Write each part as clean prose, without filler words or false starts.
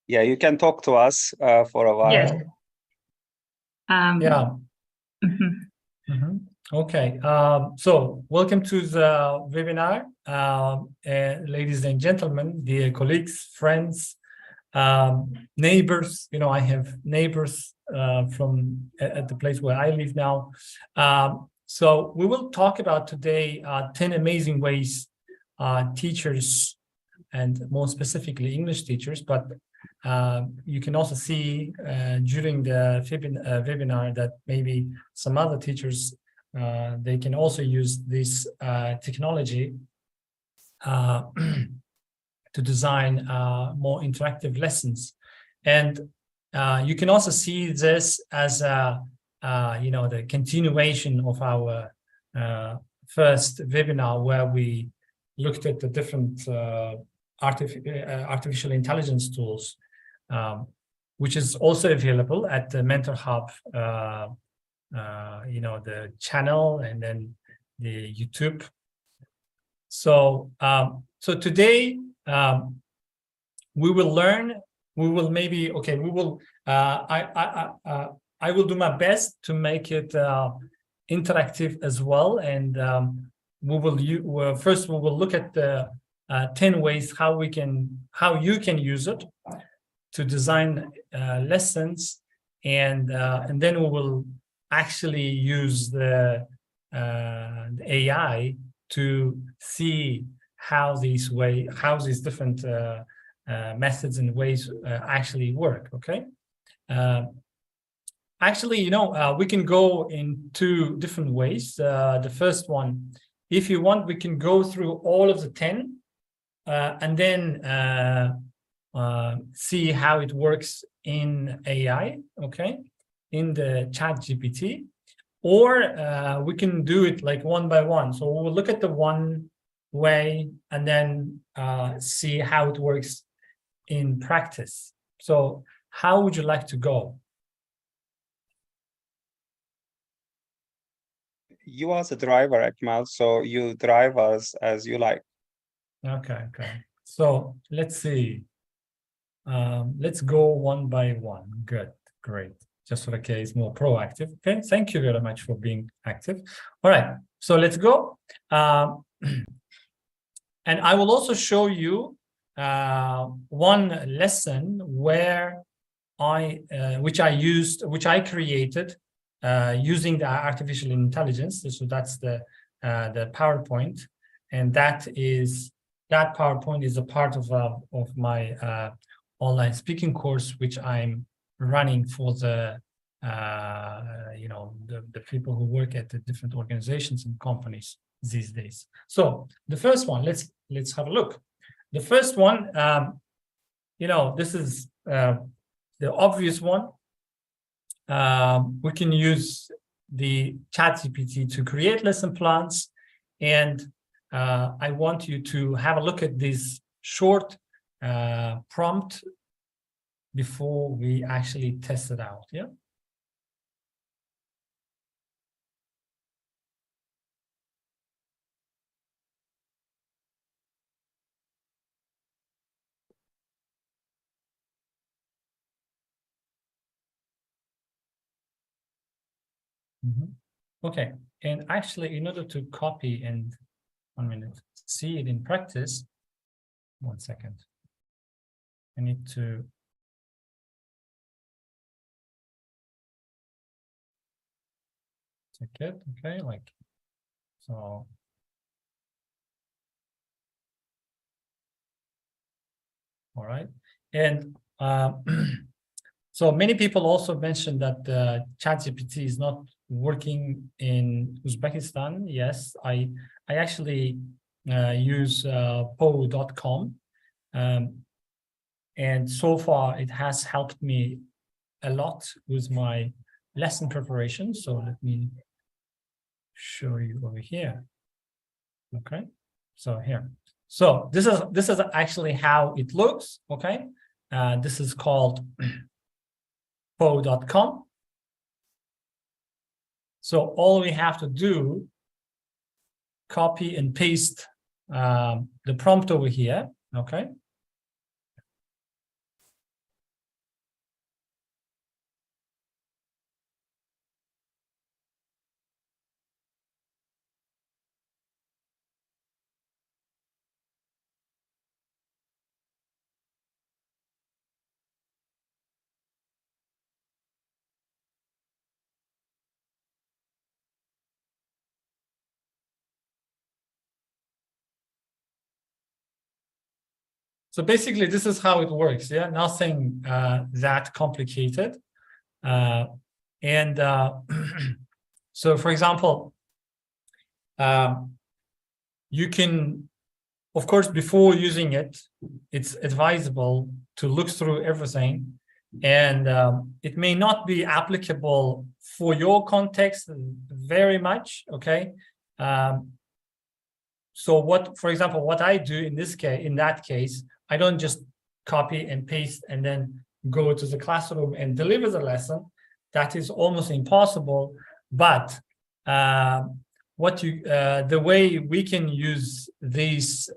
Yeah, you can talk to us for a while. Yes. Yeah. Mhm. Mhm. Okay. So welcome to the webinar, ladies and gentlemen, dear colleagues, friends, neighbors. You know, I have neighbors from at the place where I live now. So we will talk about today 10 amazing ways teachers, and more specifically English teachers, but you can also see during the webinar that maybe some other teachers, they can also use this technology to design more interactive lessons. And you can also see this as the continuation of our first webinar, where we looked at the different artificial intelligence tools, which is also available at the Mentor Hub, the channel, and then the YouTube. So today we will learn. We will maybe we will. I will do my best to make it interactive as well, and we will first we will look at the 10 ways how you can use it to design lessons, and then we will actually use the AI to see how these different methods and ways actually work. Okay. Actually, we can go in two different ways. The first one, if you want, we can go through all of the 10 and then see how it works in AI, okay, in the ChatGPT, or we can do it like one by one. So we'll look at the one way and then see how it works in practice. So how would you like to go? You are the driver, Akmal, so you drive us as you like. Okay. So let's see. Let's go one by one. Good, great. Just for the case, more proactive. Okay, thank you very much for being active. All right, so let's go. And I will also show you one lesson where which I created using the artificial intelligence. So that's the PowerPoint, and that PowerPoint is a part of my online speaking course, which I'm running for the people who work at the different organizations and companies these days. So the first one, let's have a look. The first one, this is the obvious one. We can use the ChatGPT to create lesson plans, and I want you to have a look at this short prompt before we actually test it out. Yeah. Okay, and actually, in order to copy and 1 minute, see it in practice, 1 second. I need to check it. Okay, like so. All right, and so many people also mentioned that ChatGPT is not working in Uzbekistan. Yes, I actually use po.com, and so far it has helped me a lot with my lesson preparation. So let me show you over here. Okay, so here. So this is actually how it looks. Okay, this is called po.com. So all we have to do, copy and paste the prompt over here. Okay. So basically, this is how it works. Yeah, nothing that complicated. And so, for example, you can, of course, before using it, it's advisable to look through everything. And it may not be applicable for your context very much, okay? So what, for example, what I do in this case, in that case, I don't just copy and paste and then go to the classroom and deliver the lesson. That is almost impossible. But the way we can use this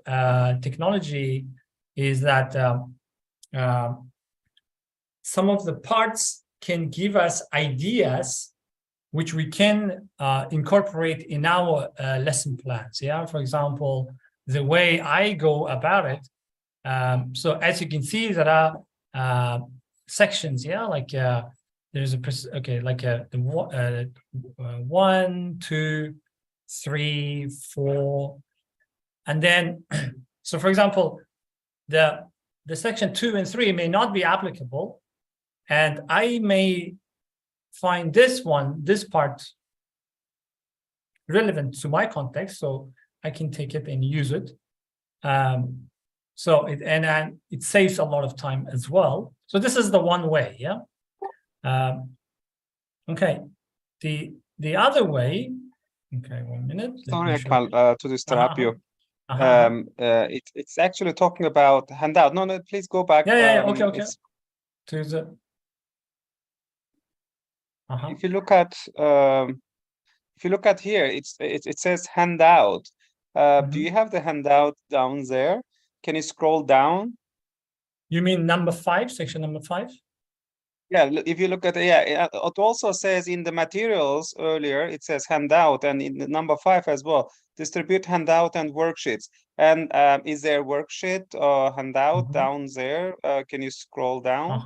technology is that some of the parts can give us ideas which we can incorporate in our lesson plans. Yeah, for example, the way I go about it. So as you can see, there are sections. Yeah, like there's one, two, three, four, and then so for example, the section 2 and 3 may not be applicable, and I may find this part relevant to my context, so I can take it and use it. So it saves a lot of time as well. So this is the one way, yeah. Okay, the other way. Okay, 1 minute. Sorry, Akmal, to disturb you. It's actually talking about handout. No, please go back. Yeah. Okay. To the. If you look at here, it says handout. Do you have the handout down there? Can you scroll down? You mean number 5, section number 5? Yeah, if you look at it also says in the materials earlier, it says handout, and in the number 5 as well, distribute handout and worksheets. And is there worksheet or handout down there? Can you scroll down?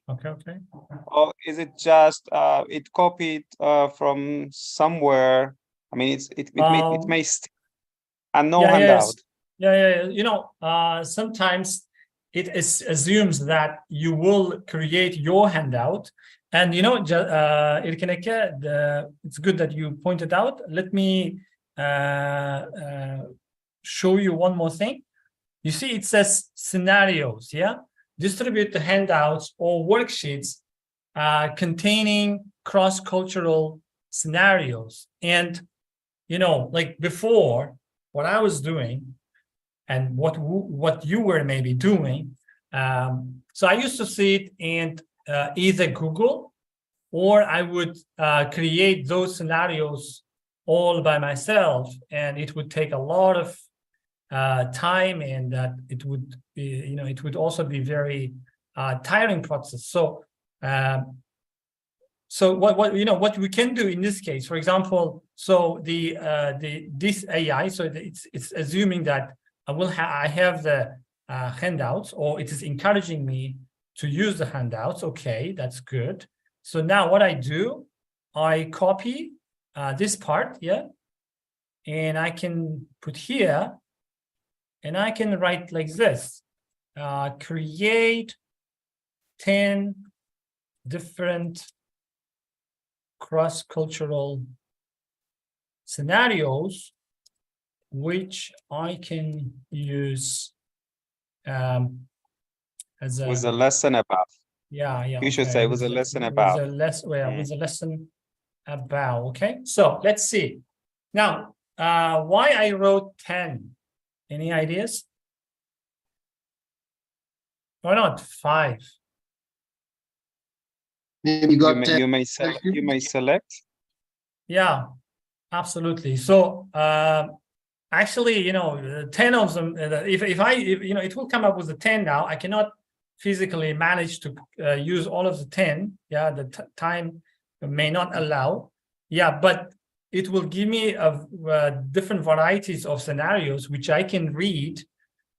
Okay. Or is it just it copied from somewhere? I mean, it may and no handout. Yeah. You know, sometimes it assumes that you will create your handout, and you know, it's good that you pointed out. Let me show you one more thing. You see, it says scenarios. Yeah, distribute the handouts or worksheets containing cross-cultural scenarios. And you know, like before, what I was doing and what you were maybe doing. So I used to sit and either Google, or I would create those scenarios all by myself, and it would take a lot of time, and that it would be, you know, it would also be very tiring process. So what you know, what we can do in this case, for example, so this AI, so it's assuming that I have the handouts, or it is encouraging me to use the handouts. Okay, that's good. So now what I do, I copy this part, yeah, and I can put here, and I can write like this: create 10 different cross-cultural scenarios which I can use as a with a lesson about. Yeah. You should say with a lesson about. With a lesson about. Okay, so let's see. Now, why I wrote 10? Any ideas? Why not 5? Maybe you got you may select. Yeah, absolutely. So actually, you know, 10 of them. If you know, it will come up with the 10 now. I cannot physically manage to use all of the 10. Yeah, the time may not allow. Yeah, but it will give me different varieties of scenarios which I can read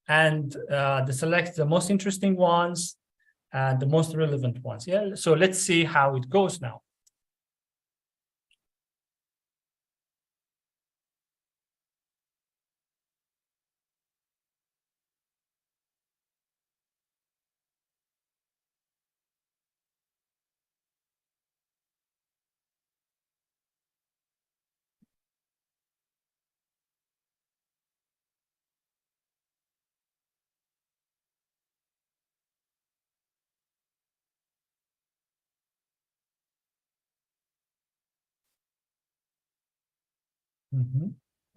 and select the most interesting ones and the most relevant ones. Yeah, so let's see how it goes now.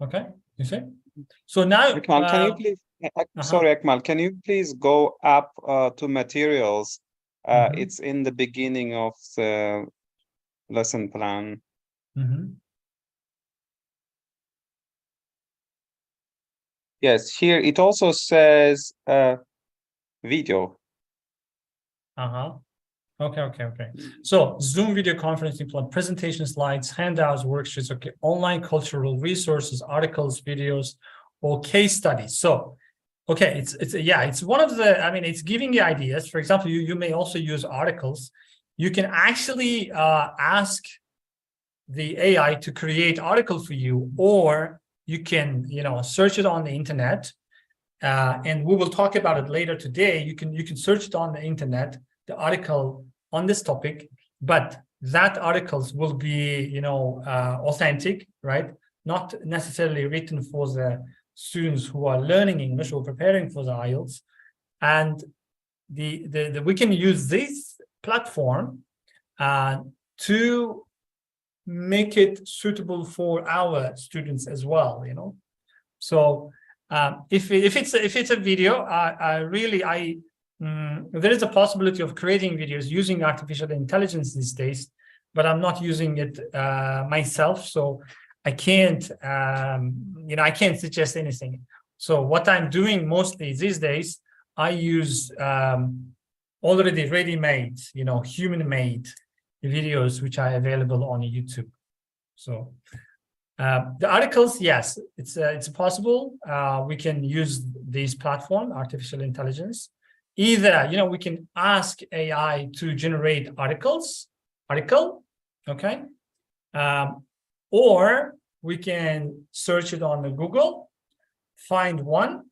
Okay, you see? So now, Akmal, can you please, sorry, Akmal, can you please go up to materials? It's in the beginning of the lesson plan. Yes, here it also says video. Okay. So Zoom video conferencing plan, presentation slides, handouts, worksheets, okay, online cultural resources, articles, videos, or case studies. So, okay, it's one of the, I mean, it's giving you ideas. For example, you may also use articles. You can actually ask the AI to create article for you, or you can, search it on the internet. And we will talk about it later today. You can search it on the internet, the article on this topic, but that articles will be, authentic, right? Not necessarily written for the students who are learning English or preparing for the IELTS. And we can use this platform to make it suitable for our students as well, So if it's a video, there is a possibility of creating videos using artificial intelligence these days, but I'm not using it myself, so I can't I can't suggest anything. So what I'm doing mostly these days, I use already ready-made, human-made videos which are available on YouTube. So the articles, yes, it's possible. We can use this platform, artificial intelligence. Either, we can ask AI to generate article, okay? Or we can search it on Google, find one,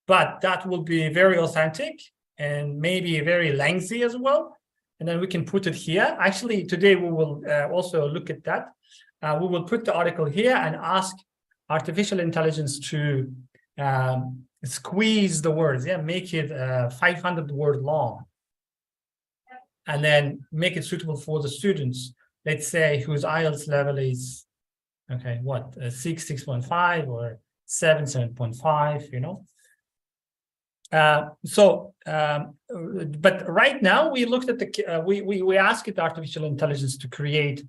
but that will be very authentic and maybe very lengthy as well. And then we can put it here. Actually, today we will also look at that. We will put the article here and ask artificial intelligence to squeeze the words, make it 500 word long, and then make it suitable for the students, let's say, whose IELTS level is, 6.5 or 7.5, but right now we looked at we asked the artificial intelligence to create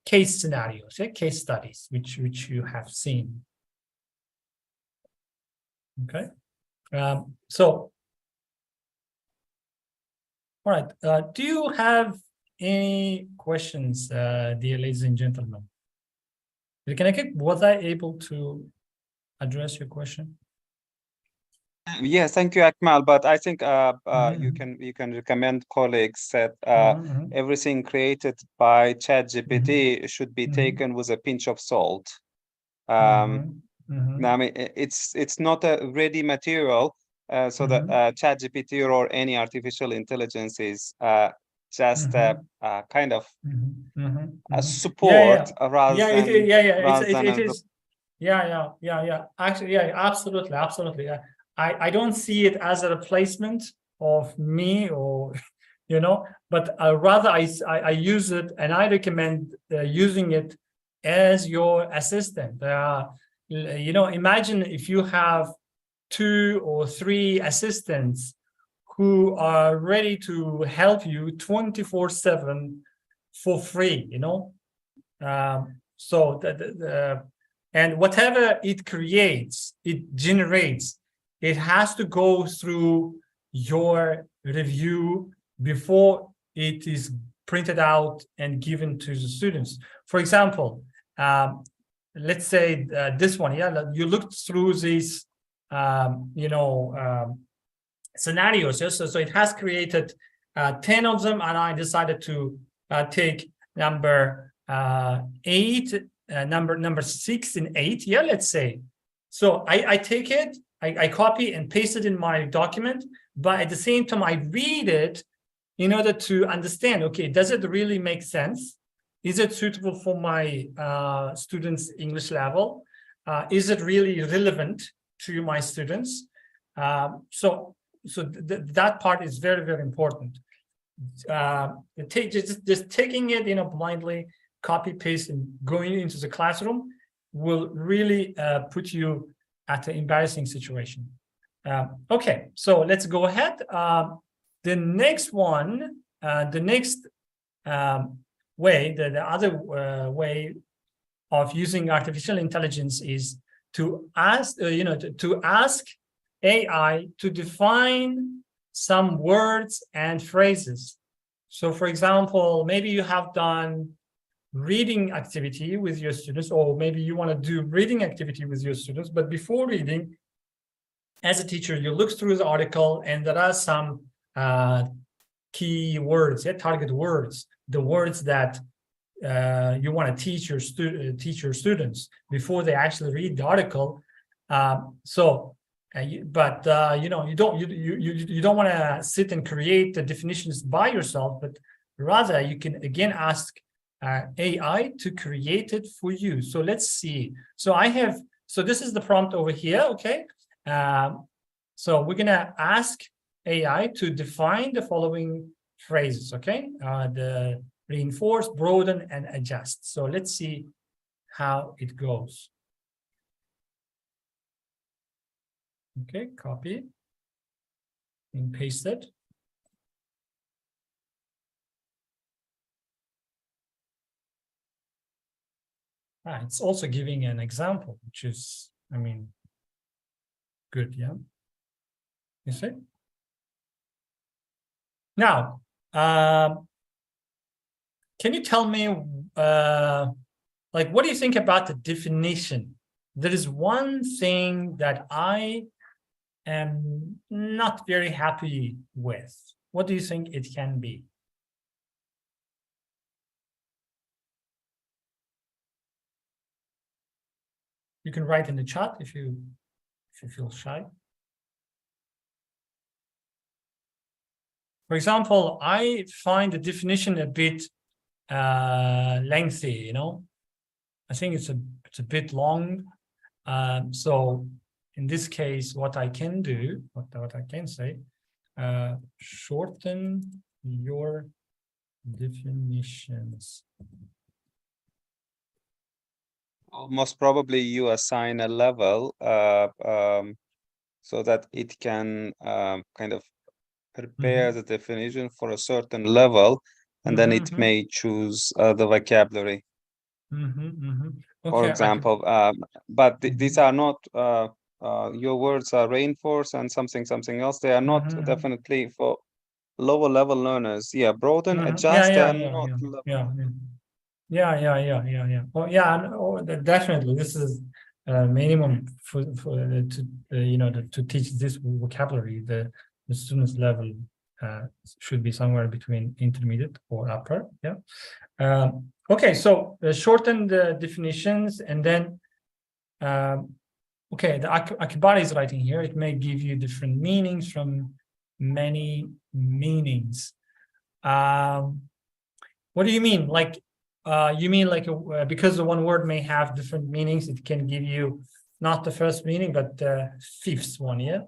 case scenarios, case studies, which you have seen. Okay, so all right. Do you have any questions, dear ladies and gentlemen? Was I able to address your question? Yes, thank you, Akmal. But I think you can recommend colleagues that everything created by ChatGPT should be taken with a pinch of salt. I mean, it's not a ready material, so that ChatGPT or any artificial intelligence is just kind of a support rather than it is. Actually, absolutely. I don't see it as a replacement of me, or but rather I use it, and I recommend using it as your assistant. Imagine if you have 2 or 3 assistants who are ready to help you 24/7 for free, so and whatever it creates, it generates, it has to go through your review before it is printed out and given to the students. For example, let's say this one, you looked through these, scenarios. So it has created 10 of them, and I decided to take number 8, number 6 and 8. Let's say. So I take it, I copy and paste it in my document, but at the same time I read it in order to understand, okay, does it really make sense? Is it suitable for my students' English level? Is it really relevant to my students? So that part is very, very important. Just taking it, blindly, copy paste and going into the classroom will really put you at an embarrassing situation. Okay, so let's go ahead. The next one, the next way, the other way of using artificial intelligence is to ask, to ask AI to define some words and phrases. So, for example, maybe you have done reading activity with your students, or maybe you want to do reading activity with your students, but before reading, as a teacher, you look through the article and there are some key words, target words, the words that you want to teach your students before they actually read the article. You don't want to sit and create the definitions by yourself, but rather you can again ask AI to create it for you. So let's see. So this is the prompt over here. Okay. So we're gonna ask AI to define the following phrases. Okay. The reinforce, broaden, and adjust. So let's see how it goes. Okay, copy and paste it. It's also giving an example, which is, I mean, good, yeah. You see? Now, can you tell me, what do you think about the definition? There is one thing that I am not very happy with. What do you think it can be? You can write in the chat if you feel shy. For example, I find the definition a bit lengthy, I think it's a bit long. So in this case, what I can do, what I can say, shorten your definitions. Most probably you assign a level so that it can kind of prepare the definition for a certain level, and then it may choose the vocabulary. Okay, for example, but these are not your words are reinforce and something else. They are not definitely for lower level learners. Yeah, broaden, adjust, they are not Well, definitely. This is minimum for to teach this vocabulary. The student's level should be somewhere between intermediate or upper. Yeah. Okay, so shorten the definitions, and then okay, the Akbari is writing here. It may give you different meanings from many meanings. What do you mean? You mean because the one word may have different meanings, it can give you not the first meaning, but the fifth one, yeah?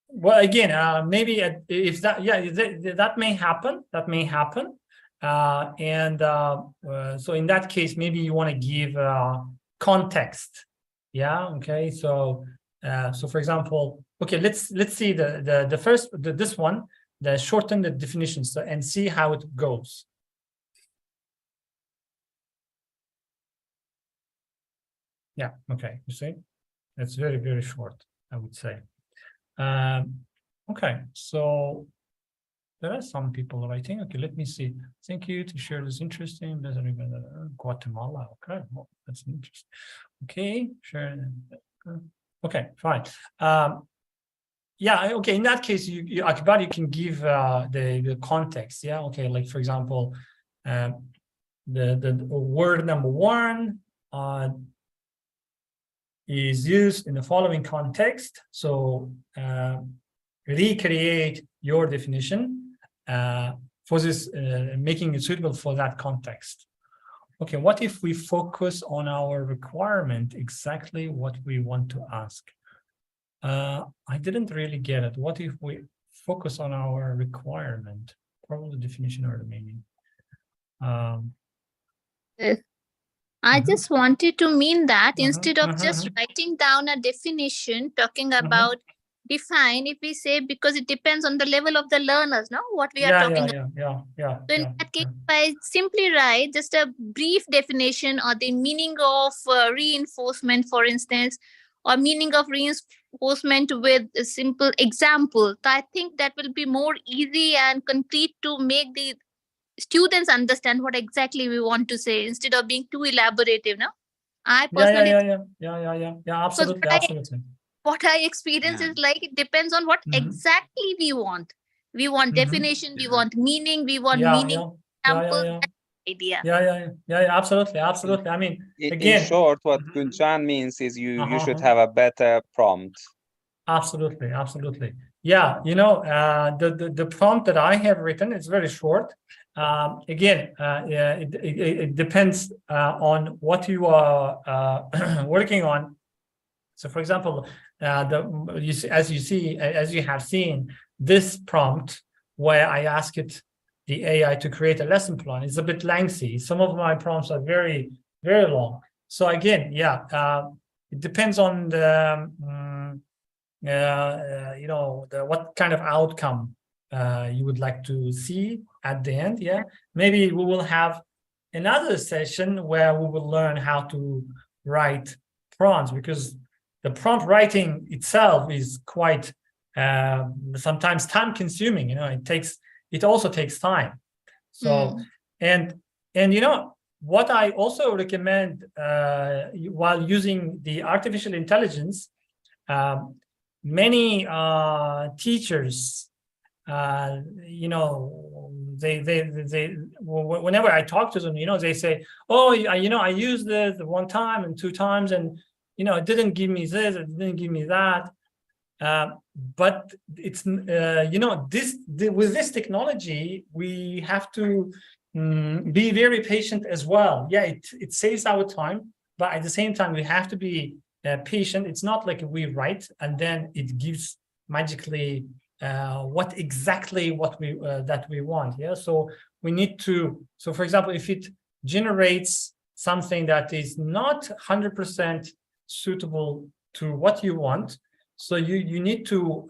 Well, again, maybe if that, that may happen. So in that case, maybe you want to give context. Yeah. Okay. So for example, okay, let's see the first this one, the shorten the definitions and see how it goes. Yeah. Okay. You see, it's very, very short, I would say. Okay, so there are some people writing. Okay, let me see. Thank you to share this interesting. Guatemala. Okay, well, that's interesting. Okay, share. Okay, fine. Yeah. Okay. In that case, Akbar, you can give the context. Yeah. Okay. Like for example, the word number one is used in the following context. So recreate your definition for this, making it suitable for that context. Okay, what if we focus on our requirement, exactly what we want to ask? I didn't really get it. What if we focus on our requirement? probably the definition or the meaning. I just wanted to mean that Mhm, instead of mhm, just mhm. writing down a definition, talking Mhm. about define, if we say, because it depends on the level of the learners, no, what we are Yeah, talking yeah, yeah, yeah, So in yeah, that case, yeah. if I simply write just a brief definition or the meaning of reinforcement, for instance, or meaning of reinforcement with a simple example, so I think that will be more easy and concrete to make the students understand what exactly we want to say instead of being too elaborative. No, I Yeah, personally, yeah, because absolutely, absolutely. what I experience Yeah. is like it depends on what Mhm. exactly we want. We want Mhm. definition, we Yeah. want meaning, we want Yeah, meaning, yeah, example, yeah. that idea. Yeah, absolutely, absolutely. I mean, In again, short, what Mhm. Gunjan means is you should Uh-huh. have a better prompt. Absolutely, absolutely. Yeah, the prompt that I have written is very short. Again, yeah, it depends on what you are working on. So, for example, as you have seen, this prompt where I ask it the AI to create a lesson plan is a bit lengthy. Some of my prompts are very, very long. So again, it depends on the what kind of outcome you would like to see at the end. Yeah, maybe we will have another session where we will learn how to write prompts, because the prompt writing itself is quite sometimes time consuming. It also takes time. So and what I also recommend while using the artificial intelligence, many teachers, they whenever I talk to them, they say, oh, I used this one time and two times, and it didn't give me this, it didn't give me that. But it's with this technology, we have to be very patient as well. Yeah, it saves our time, but at the same time, we have to be patient. It's not like we write and then it gives magically what we that we want. Yeah, so we need to. So, for example, if it generates something that is not 100% suitable to what you want, so you need to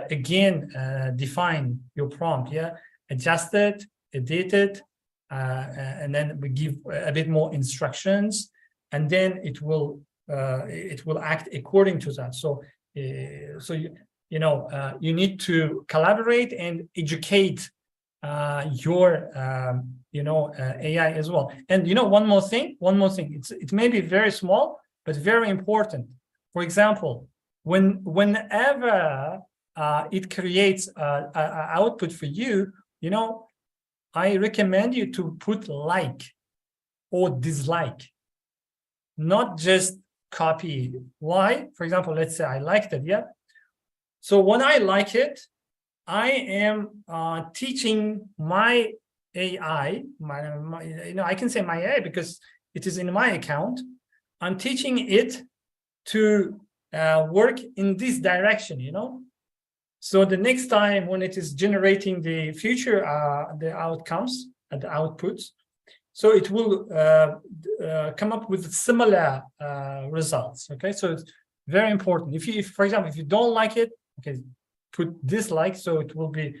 again define your prompt. Yeah, adjust it, edit it, and then we give a bit more instructions, and then it will act according to that. So you need to collaborate and educate your AI as well. And one more thing. It may be very small, but very important. For example, whenever it creates an output for you, I recommend you to put like or dislike, not just copy. Why? For example, let's say I liked it. Yeah. So when I like it, I am teaching my AI, I can say my AI because it is in my account. I'm teaching it to work in this direction, So the next time when it is generating the future, the outcomes and the outputs, so it will come up with similar results. Okay, so it's very important. If for example, if you don't like it, okay, put dislike, so it will be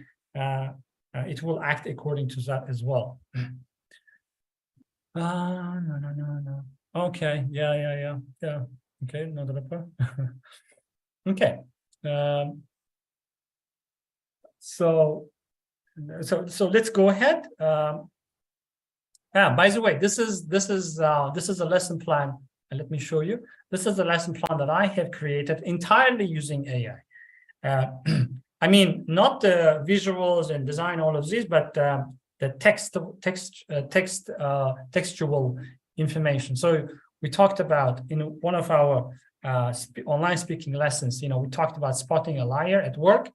it will act according to that as well. No. Okay, yeah. Okay, another part. Okay. So let's go ahead. By the way, this is a lesson plan, and let me show you. This is a lesson plan that I have created entirely using AI. I mean, not the visuals and design, all of these, but the textual information. So we talked about in one of our online speaking lessons, we talked about spotting a liar at work.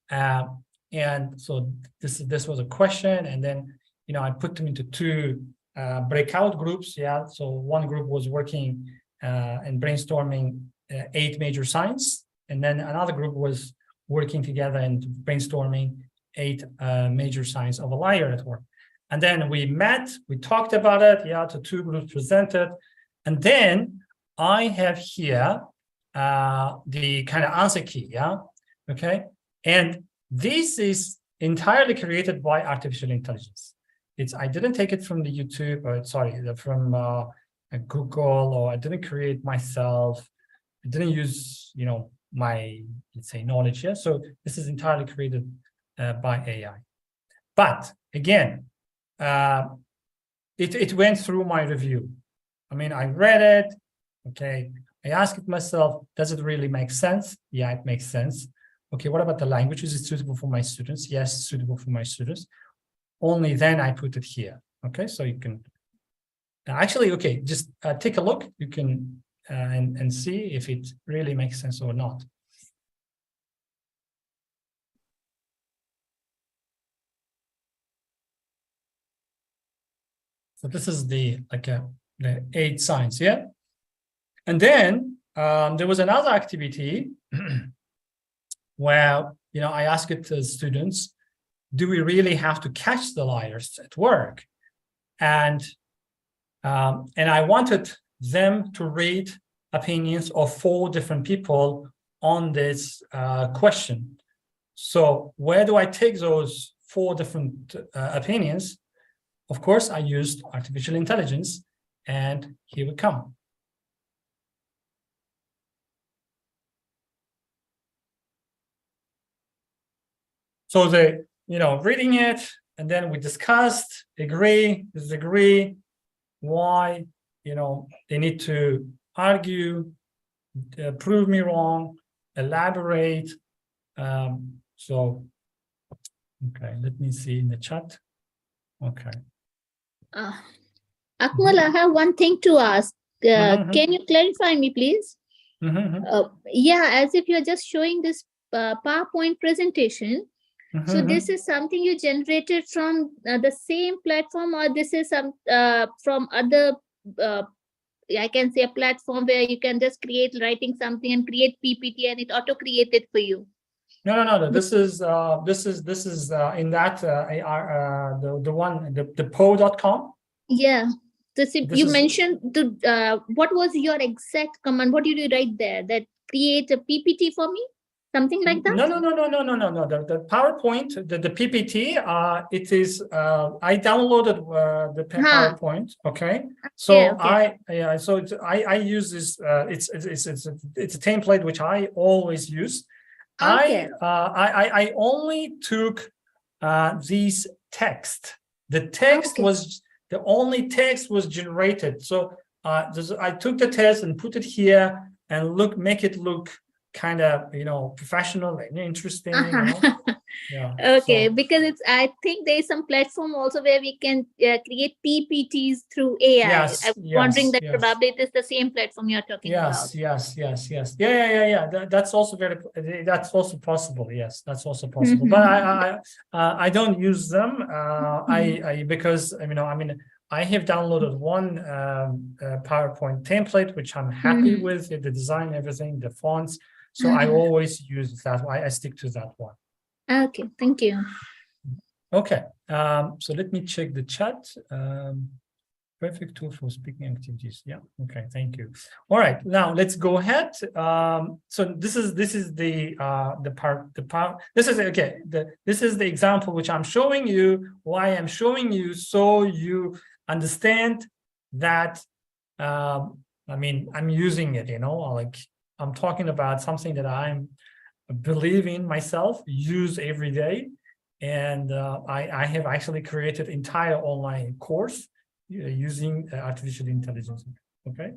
And so this was a question, and then I put them into two breakout groups. Yeah, so one group was working and brainstorming 8 major signs, and then another group was working together and brainstorming 8 major signs of a liar at work. And then we met, we talked about it, yeah, the two groups presented. And then I have here the kind of answer key, yeah, okay? And this is entirely created by artificial intelligence. I didn't take it from the YouTube, or sorry, from Google, or I didn't create myself. I didn't use, my, let's say, knowledge here. So this is entirely created by AI. But again, it went through my review. I mean, I read it, okay. I asked it myself, does it really make sense? Yeah, it makes sense. Okay, what about the language? Is it suitable for my students? Yes, suitable for my students. Only then I put it here. Okay, so you can actually, okay, just take a look. You can and see if it really makes sense or not. So this is the 8 signs, yeah. And then there was another activity where I asked it to students, do we really have to catch the liars at work? And I wanted them to read opinions of 4 different people on this question. So where do I take those 4 different opinions? Of course, I used artificial intelligence, and here we come. So reading it, and then we discussed, agree, disagree, why, they need to argue, prove me wrong, elaborate. So, okay, let me see in the chat. Okay. Akmal, I have one thing to ask. Can you clarify me, please? Yeah, as if you're just showing this PowerPoint presentation. So this is something you generated from the same platform, or this is some from other, I can say, a platform where you can just writing something and create PPT and it auto create it for you? No. This is in that AR, the one, the po.com. Yeah. You mentioned what was your exact command? What did you write there? That create a PPT for me? Something like that? No. The PowerPoint, the PPT, it is, I downloaded the PowerPoint, okay? So okay. I use this, it's a template which I always use. Okay. I only took these text. The text was, the only text was generated. So I took the text and put it here and make it look kind of professional and interesting. Yeah. Okay, so, because I think there is some platform also where we can create PPTs through AI. Yes, I'm wondering that probably it is the same platform you're talking about. Yes. Yeah. That's also that's also possible. Yes, that's also possible. But I don't use them. Because I have downloaded one PowerPoint template which I'm happy with, the design, everything, the fonts. So I always use that. I stick to that one. Okay, thank you. Okay, so let me check the chat. Perfect tool for speaking activities. Yeah. Okay. Thank you. All right. Now let's go ahead. So this is the part. This is okay. This is the example which I'm showing you. Why I'm showing you, so you understand that. I'm using it. Like I'm talking about something that I'm believe in myself, use every day, and I have actually created entire online course using artificial intelligence. Okay,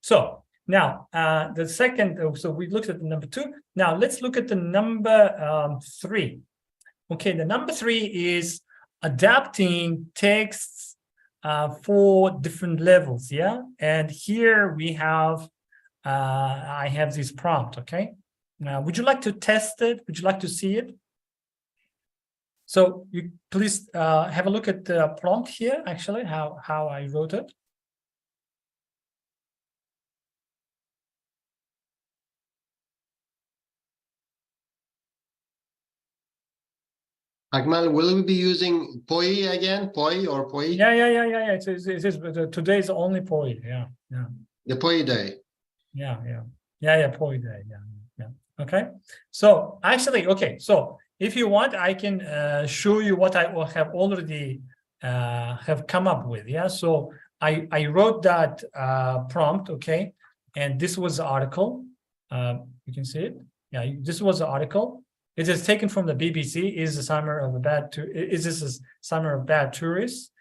so now the second. So we looked at the number 2. Now let's look at the number 3. Okay, the number 3 is adapting texts for different levels. Yeah, and here we have I have this prompt. Okay, now would you like to test it? Would you like to see it? So you please have a look at the prompt here, actually, how I wrote it. Akmal, will we be using POI again? POI or POI? Yeah. It is. But today is only POI. Yeah. The POI day. Yeah. POI day. Yeah. Okay. So actually, okay. So if you want, I can show you what I have already have come up with. Yeah. So I wrote that prompt. Okay. And this was the article. You can see it. Yeah. This was the article. It is taken from the BBC. Is this a summer of bad tourists?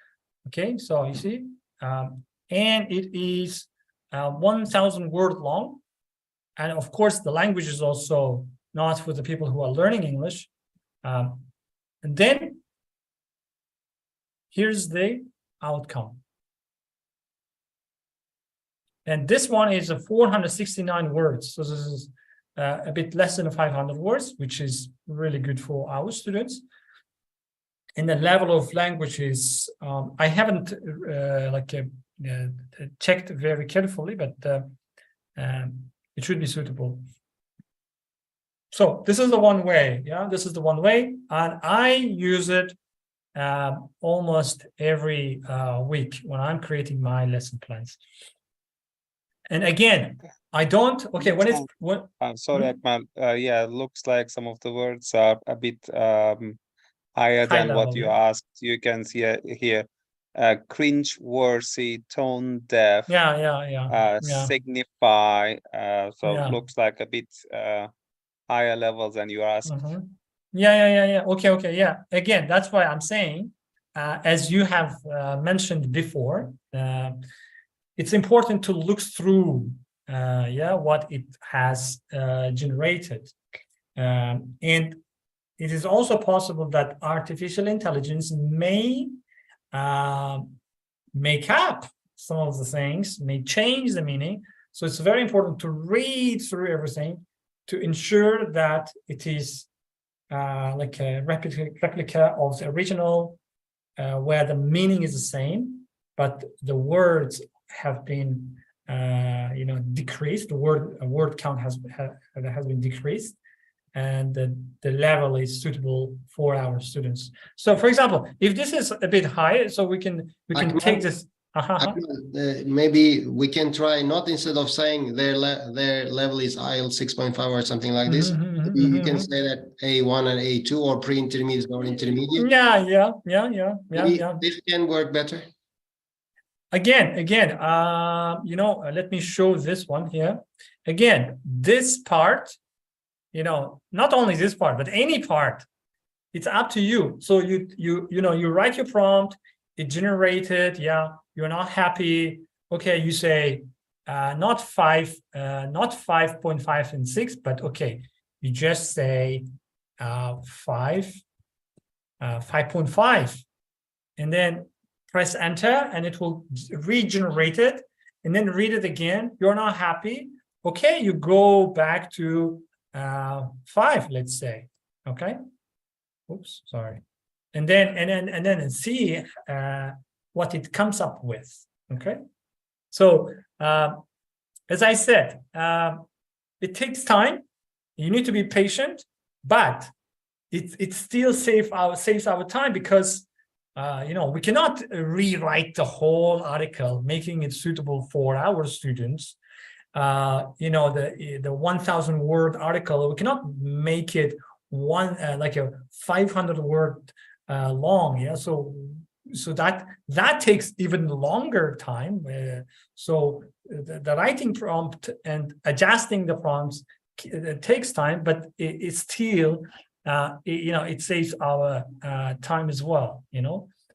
Okay, so you see, and it is 1,000 word long, and of course the language is also not for the people who are learning English. And then here's the outcome, and this one is a 469 words. So this is a bit less than 500 words, which is really good for our students. And the level of language is, I haven't checked very carefully, but it should be suitable. So this is the one way, yeah, this is the one way. And I use it almost every week when I'm creating my lesson plans. And again, I don't, okay, when it's, what? I'm sorry, Akmal. Yeah, it looks like some of the words are a bit higher than what you asked. You can see here, cringe-worthy, tone-deaf, signify. So it looks like a bit higher level than you asked. Yeah. Okay. Yeah. Again, that's why I'm saying, as you have mentioned before, it's important to look through, what it has generated, and it is also possible that artificial intelligence may make up some of the things, may change the meaning. So it's very important to read through everything to ensure that it is like a replica of the original, where the meaning is the same, but the words have been decreased. The word count has been decreased, and the level is suitable for our students. So for example, if this is a bit higher, so we can take this. Maybe we can try, not instead of saying their level is IELTS 6.5 or something like this, you can say that A1 and A2 or pre-intermediate or intermediate. Yeah. This can work better. Again, let me show this one here. Again, this part, not only this part, but any part, it's up to you. So you write your prompt, it generated, you're not happy. Okay, you say not 5.5 and 6, but okay, you just say 5.5, and then press enter, and it will regenerate it, and then read it again. You're not happy. Okay, you go back to 5, let's say. Okay. Oops, sorry. And then see what it comes up with. Okay. So as I said, it takes time. You need to be patient, but it still saves our time, because we cannot rewrite the whole article, making it suitable for our students. The 1,000 word article, we cannot make it like a 500 word long. Yeah, so that takes even longer time. So the writing prompt and adjusting the prompts takes time, but it still it saves our time as well.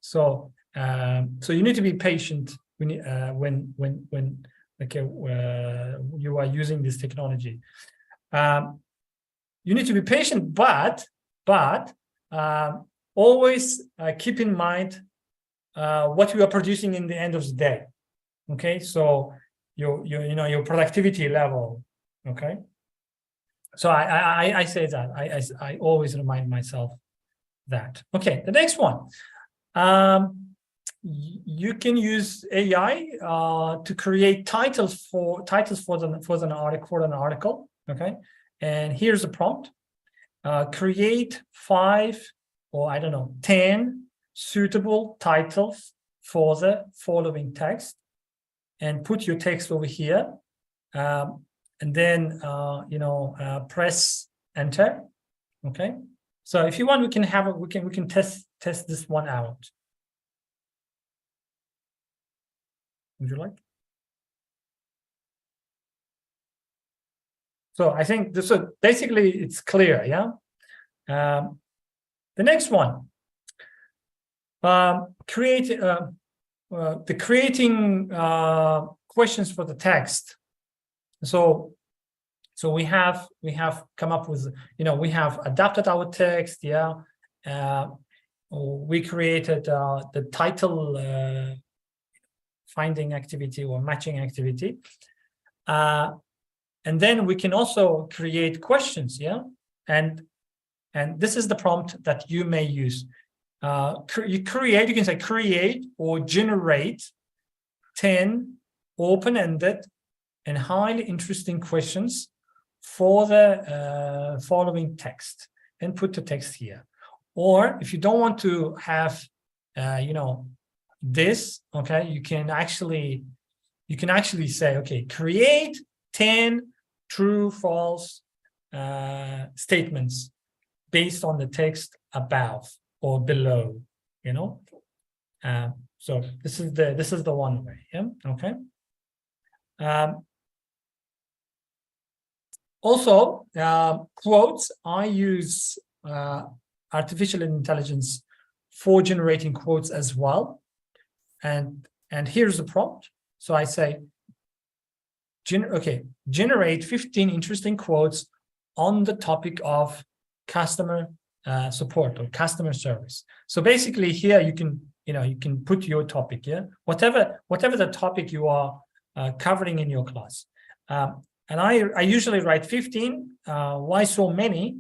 So you need to be patient when you are using this technology. You need to be patient, but always keep in mind what you are producing in the end of the day. Okay, so your productivity level. Okay, so I say that I always remind myself that. Okay, the next one. You can use AI to create titles for an article. Okay, and here's the prompt: create 5 or I don't know, 10 suitable titles for the following text, and put your text over here, and then press enter. Okay, so if you want, we can test this one out. Would you like? So I think this is basically, it's clear, yeah. The next one, creating questions for the text. So we have come up with, we have adapted our text, yeah. We created the title finding activity or matching activity. And then we can also create questions, yeah? And this is the prompt that you may use. You can say create or generate 10 open-ended and highly interesting questions for the following text, and put the text here. Or if you don't want to have, this, okay, you can actually say, okay, create 10 true, false statements based on the text above or below, so this is the one way, yeah, okay. Also, quotes, I use artificial intelligence for generating quotes as well. And here's the prompt. So I say, generate 15 interesting quotes on the topic of customer support or customer service. So basically here you can put your topic, yeah, whatever the topic you are covering in your class. And I usually write 15. Why so many?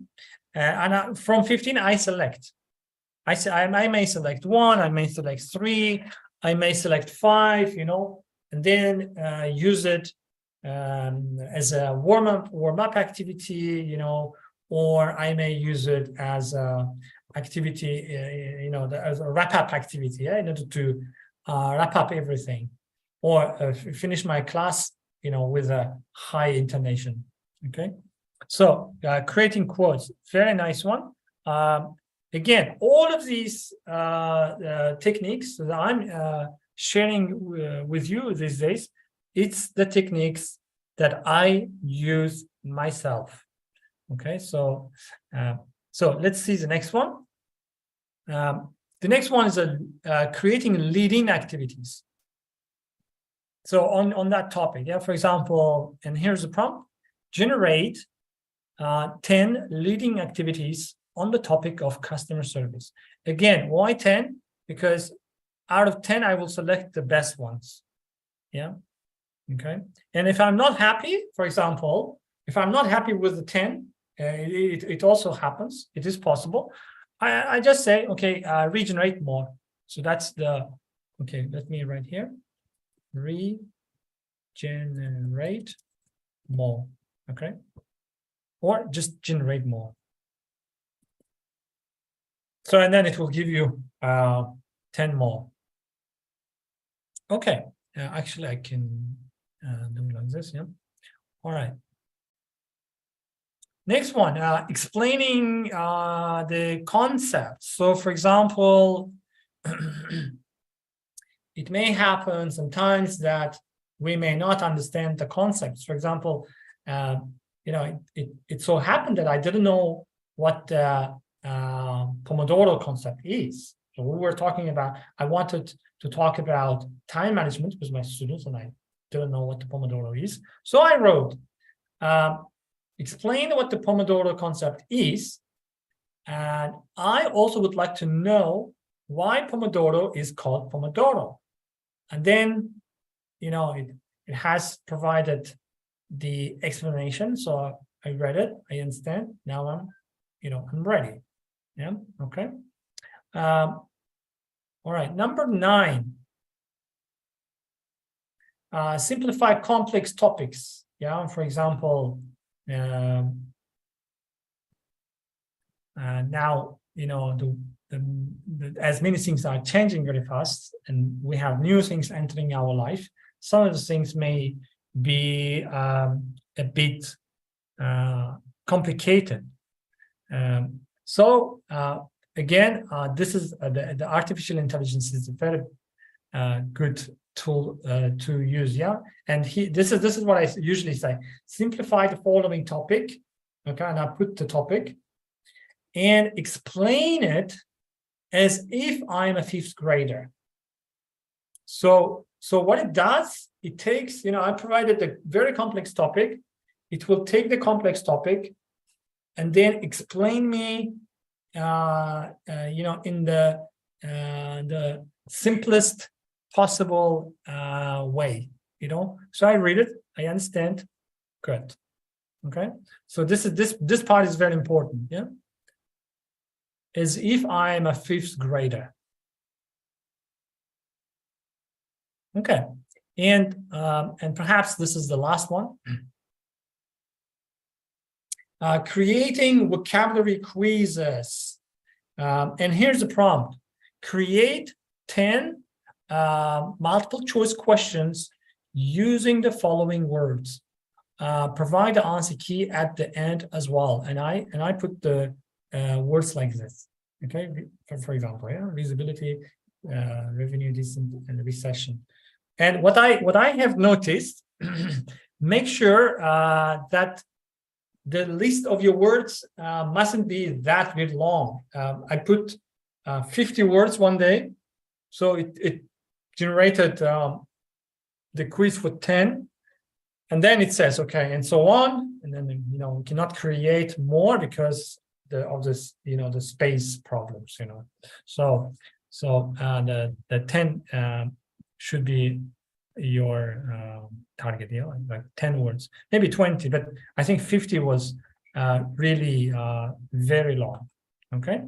And from 15 I select. I may select 1, I may select 3, I may select 5, and then use it as a warm-up activity, or I may use it as a activity, as a wrap-up activity, yeah, in order to wrap up everything, or finish my class, with a high intonation. Okay, so creating quotes, very nice one. Again, all of these techniques that I'm sharing with you these days, it's the techniques that I use myself. Okay, so let's see the next one. The next one is creating leading activities. So on that topic, yeah, for example, and here's the prompt: generate 10 leading activities on the topic of customer service. Again, why 10? Because out of 10, I will select the best ones. Yeah. Okay. And if I'm not happy, for example, if I'm not happy with the 10, it also happens. It is possible. I just say, okay, regenerate more. So that's okay, let me write here. Regenerate more. Okay. Or just generate more. So, and then it will give you 10 more. Okay, actually I can do it like this, yeah. All right. Next one, explaining the concept. So for example, it may happen sometimes that we may not understand the concepts. For example, it so happened that I didn't know what the Pomodoro concept is. So we were talking about, I wanted to talk about time management with my students, and I didn't know what the Pomodoro is. So I wrote, explain what the Pomodoro concept is. And I also would like to know why Pomodoro is called Pomodoro. And then, it has provided the explanation. So I read it, I understand. Now I'm ready. Yeah, okay. All right, number 9. Simplify complex topics. Yeah, for example, now, the as many things are changing very fast, and we have new things entering our life, some of the things may be a bit complicated. So again, this is the artificial intelligence is a very good tool to use. Yeah, and this is what I usually say: simplify the following topic. Okay, and I put the topic and explain it as if I'm a fifth grader. So what it does, it takes, I provided a very complex topic. It will take the complex topic and then explain me, in the simplest possible way. So I read it, I understand, good. Okay, so this part is very important. Yeah, as if I'm a fifth grader. Okay, and perhaps this is the last one. Creating vocabulary quizzes. And here's the prompt: create 10 multiple choice questions using the following words. Provide the answer key at the end as well. And I put the words like this. Okay, for example, yeah, visibility, revenue decent, and recession. And what I have noticed, make sure that the list of your words mustn't be that very long. I put 50 words one day, so it generated the quiz for 10, and then it says okay, and so on, and then we cannot create more because of this, the space problems, So the 10 should be your target, like 10 words, maybe 20, but I think 50 was really very long. Okay.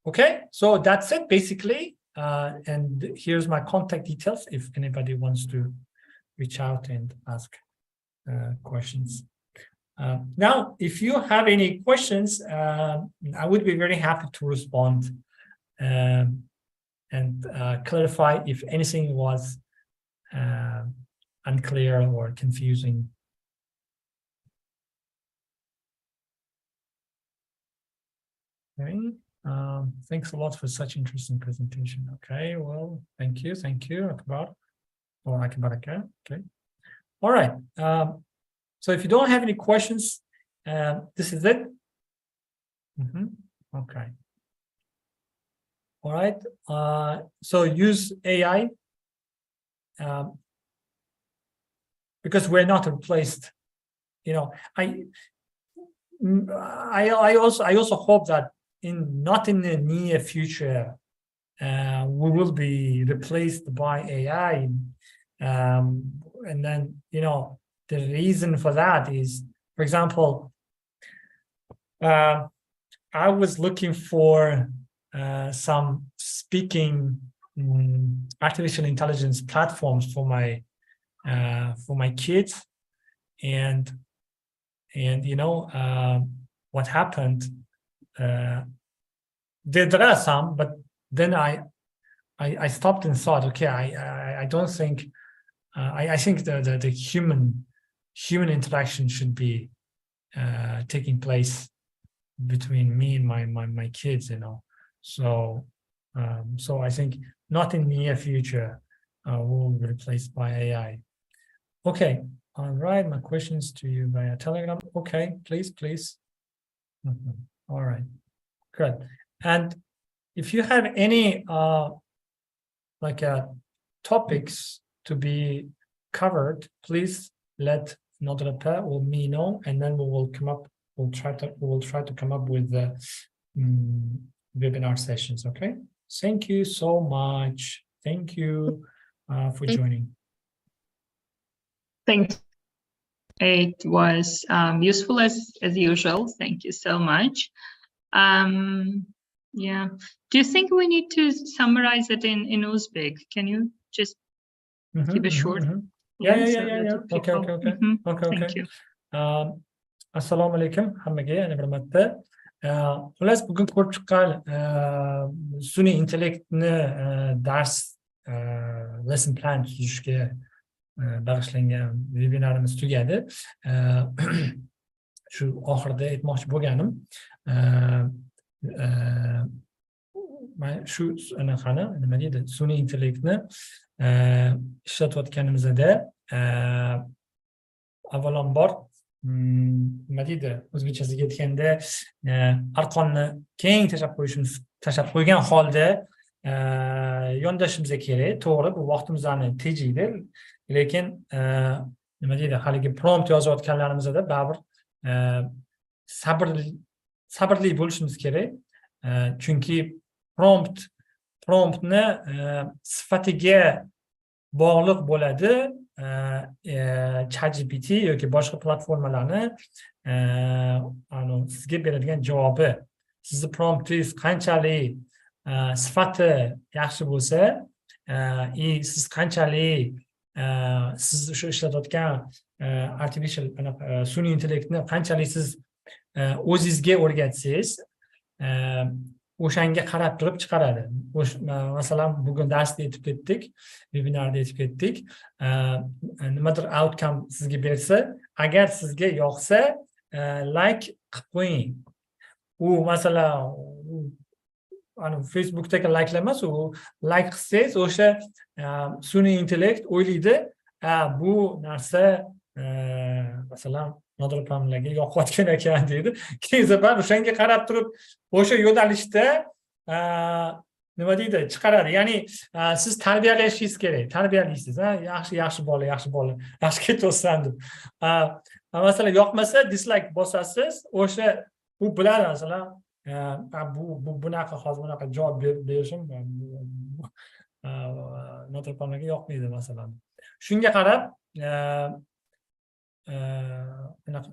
Okay, so that's it basically. And here's my contact details if anybody wants to reach out and ask questions. Now, if you have any questions, I would be very happy to respond and clarify if anything was unclear or confusing. Okay. Thanks a lot for such interesting presentation. Okay, well, thank you, Akbar, or Akbaraka. Okay, all right. So if you don't have any questions, this is it. Okay. All right. So use AI because we're not replaced. I also hope that not in the near future we will be replaced by AI, and then the reason for that is, for example, I was looking for some speaking artificial intelligence platforms for my kids, and what happened, there are some, but then I stopped and thought, okay, I don't think I think the human interaction should be taking place between me and my kids, so I think not in the near future will be replaced by AI. Okay, all right, my questions to you via Telegram. Okay, please. All right, good. And if you have any topics to be covered, please let Nadrata or me know, and then we'll try to come up with the webinar sessions. Okay, thank you so much. Thank you for joining. Thanks. It was useful as usual. Thank you so much. Yeah. Do you think we need to summarize it in Uzbek? Can you just keep it short? Yeah. Okay. Thank you. Assalamu alaikum. Hammaga yana bir marta Xullas, bugun ko'rib chiqqan sun'iy intellektni dars lesson plan tuzishga bag'ishlangan vebinarimiz tugadi. Shu oxirida aytmoqchi bo'lganim, men shu anaqani nima deydi, sun'iy intellektni ishlatayotganimizda avvalambor nima deydi, o'zbekchasiga aytganda arqonni keng tashlab qo'ygan holda yondashimiz kerak. To'g'ri, bu vaqtimizni tejaydi, lekin nima deydi, haligi prompt yozayotganlarimizda baribir sabrli bo'lishimiz kerak. Chunki promptni sifatiga bog'liq bo'ladi ChatGPT yoki boshqa platformalarni sizga beradigan javobi. Sizni promptingiz qanchalik sifati yaxshi bo'lsa, siz qanchalik siz shu ishlatayotgan artificial sun'iy intellektni qanchalik siz o'zingizga o'rgatsangiz, o'shanga qarab turib chiqaradi. Masalan, bugun darsda aytib ketdik, vebinarda aytib ketdik, nimadir outcome sizga bersa, agar sizga yoqsa, like qilib qo'ying. U masalan Facebookdagi like'lar emas, u like qilsangiz, o'sha sun'iy intellekt o'ylaydi, bu narsa masalan nodir pamlarga yoqayotgan ekan deydi. Keyin safar o'shanga qarab turib, o'sha yo'nalishda nima deydi, chiqaradi. Ya'ni siz tarbiyalashingiz kerak. Tarbiyalaysiz, yaxshi bola, yaxshi ketyapsan deb. Masalan, yoqmasa dislike bosasiz, o'sha u biladi masalan, bunaqa hozir bunaqa javob berishim nodir pamlarga yoqmaydi masalan. Shunga qarab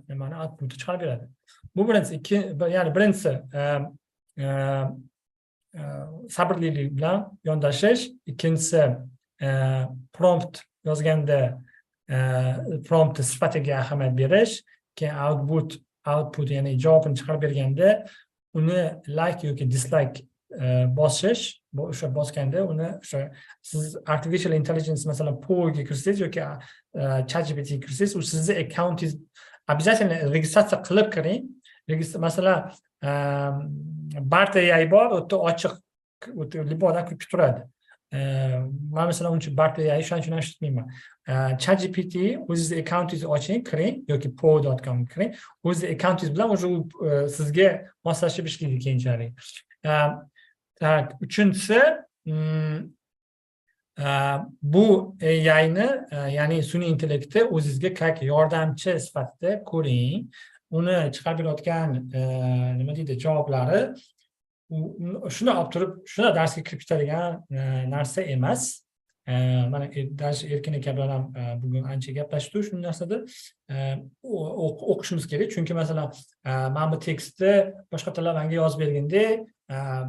nimani outputni chiqarib beradi. Bu birinchisi. Ya'ni birinchisi sabrlilik bilan yondashish, ikkinchisi prompt yozganda prompt sifatiga ahamiyat berish, keyin output ya'ni javobini chiqarib berganda uni like yoki dislike bosish, o'sha bosganda uni o'sha siz artificial intelligence masalan Po'ga kirsangiz yoki ChatGPT kirsangiz, u sizni accountingiz обязательно registratsiya qilib kiring. Masalan, Bart AI bor, o'ta ochiq, o'ta libodan kutib turadi. Men masalan uncha Bart AI ishonchini ishlatmayman. ChatGPT o'zingizni accountingizni oching, kiring yoki po.com kiring. O'zingizni accountingiz bilan o'sha sizga moslashib ishlaydi keyinchalik. Uchinchisi, bu AI'ni, ya'ni sun'iy intellektni o'zingizga как yordamchi sifatida ko'ring. Uni chiqarib berayotgan nima deydi, javoblari shuni olib turib, shuni darsga kirib ketadigan narsa emas. Mana dars Erkin aka bilan ham bugun ancha gaplashdik shu narsada. O'qishimiz kerak, chunki masalan, men bu tekstni boshqa talabanga yozib berganda,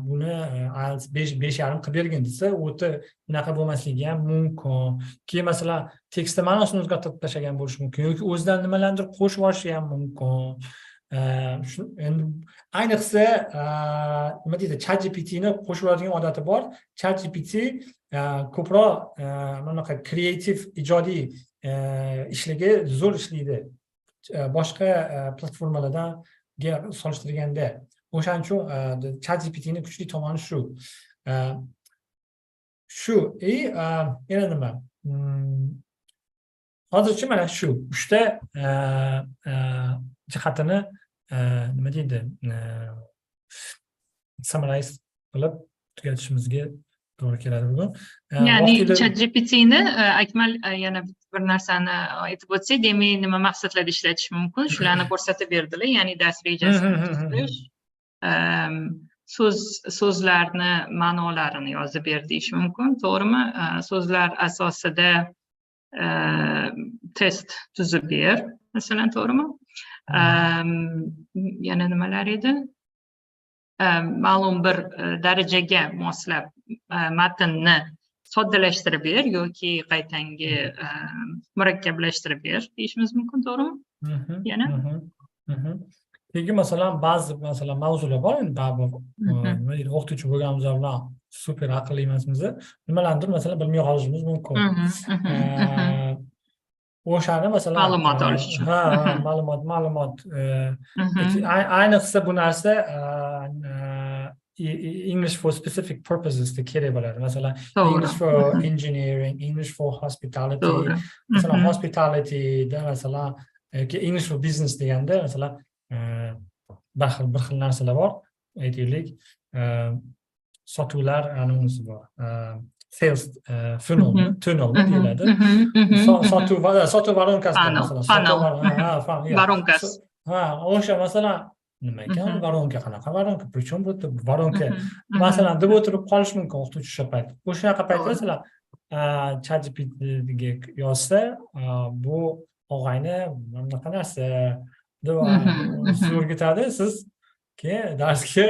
buni 5.5 qilib bergin desa, o'ta bunaqa bo'lmasligi ham mumkin. Keyin masalan, tekstni ma'nosini o'zgartirib tashlagan bo'lishi mumkin yoki o'zidan nimalardir qo'shib yuborishi ham mumkin. Endi ayniqsa nima deydi, ChatGPTni qo'shib yuboradigan odati bor. ChatGPT ko'proq bunaqa kreativ, ijodiy ishligi zo'r ishlaydi. Boshqa platformalardan solishtirganda. O'shaning uchun ChatGPTni kuchli tomoni shu. Yana nima? Hozircha mana shu 3 ta jihatini nima deydi, summarize qilib tugatishimizga to'g'ri keladi bugun. Ya'ni ChatGPTni Akmal yana bir narsani aytib o'tsak, demak nima maqsadlarda ishlatish mumkin, shularni ko'rsatib berdilar. Ya'ni dars rejasini tuzish, so'zlarni ma'nolarini yozib ber deyish mumkin, to'g'rimi? So'zlar asosida test tuzib ber, masalan, to'g'rimi? Yana nimalar edi? Ma'lum bir darajaga moslab matnni soddalashtirib ber yoki qaytangi murakkablashtirib ber deyishimiz mumkin, to'g'rimi? Yana Keyin masalan ba'zi masalan mavzular bor endi baribir nima deydi o'qituvchi bo'lganimiz bilan super aqlli emasmiz. Nimalardir masalan bilmay qolishimiz mumkin. O'shani masalan Ma'lumot olish uchun. ma'lumot ayniqsa bu narsa English for specific purposes kerak bo'ladi. Masalan, English for engineering, English for hospitality. Masalan, hospitalityda masalan English for business deganda masalan bir xil narsalar bor. Aytaylik, sotuvlar anonsi bor. Sales funnel deyiladi. Sotuv varonkasi Varonkasi. O'sha masalan nima ekan varonka qanaqa varonka? Prичем bu varonka masalan deb o'tirib qolish mumkin o'qituvchi o'sha payt. O'shaqa payt masalan ChatGPTga yozsa bu og'ayni bunaqa narsa deb o'rgatadi siz keyin darsga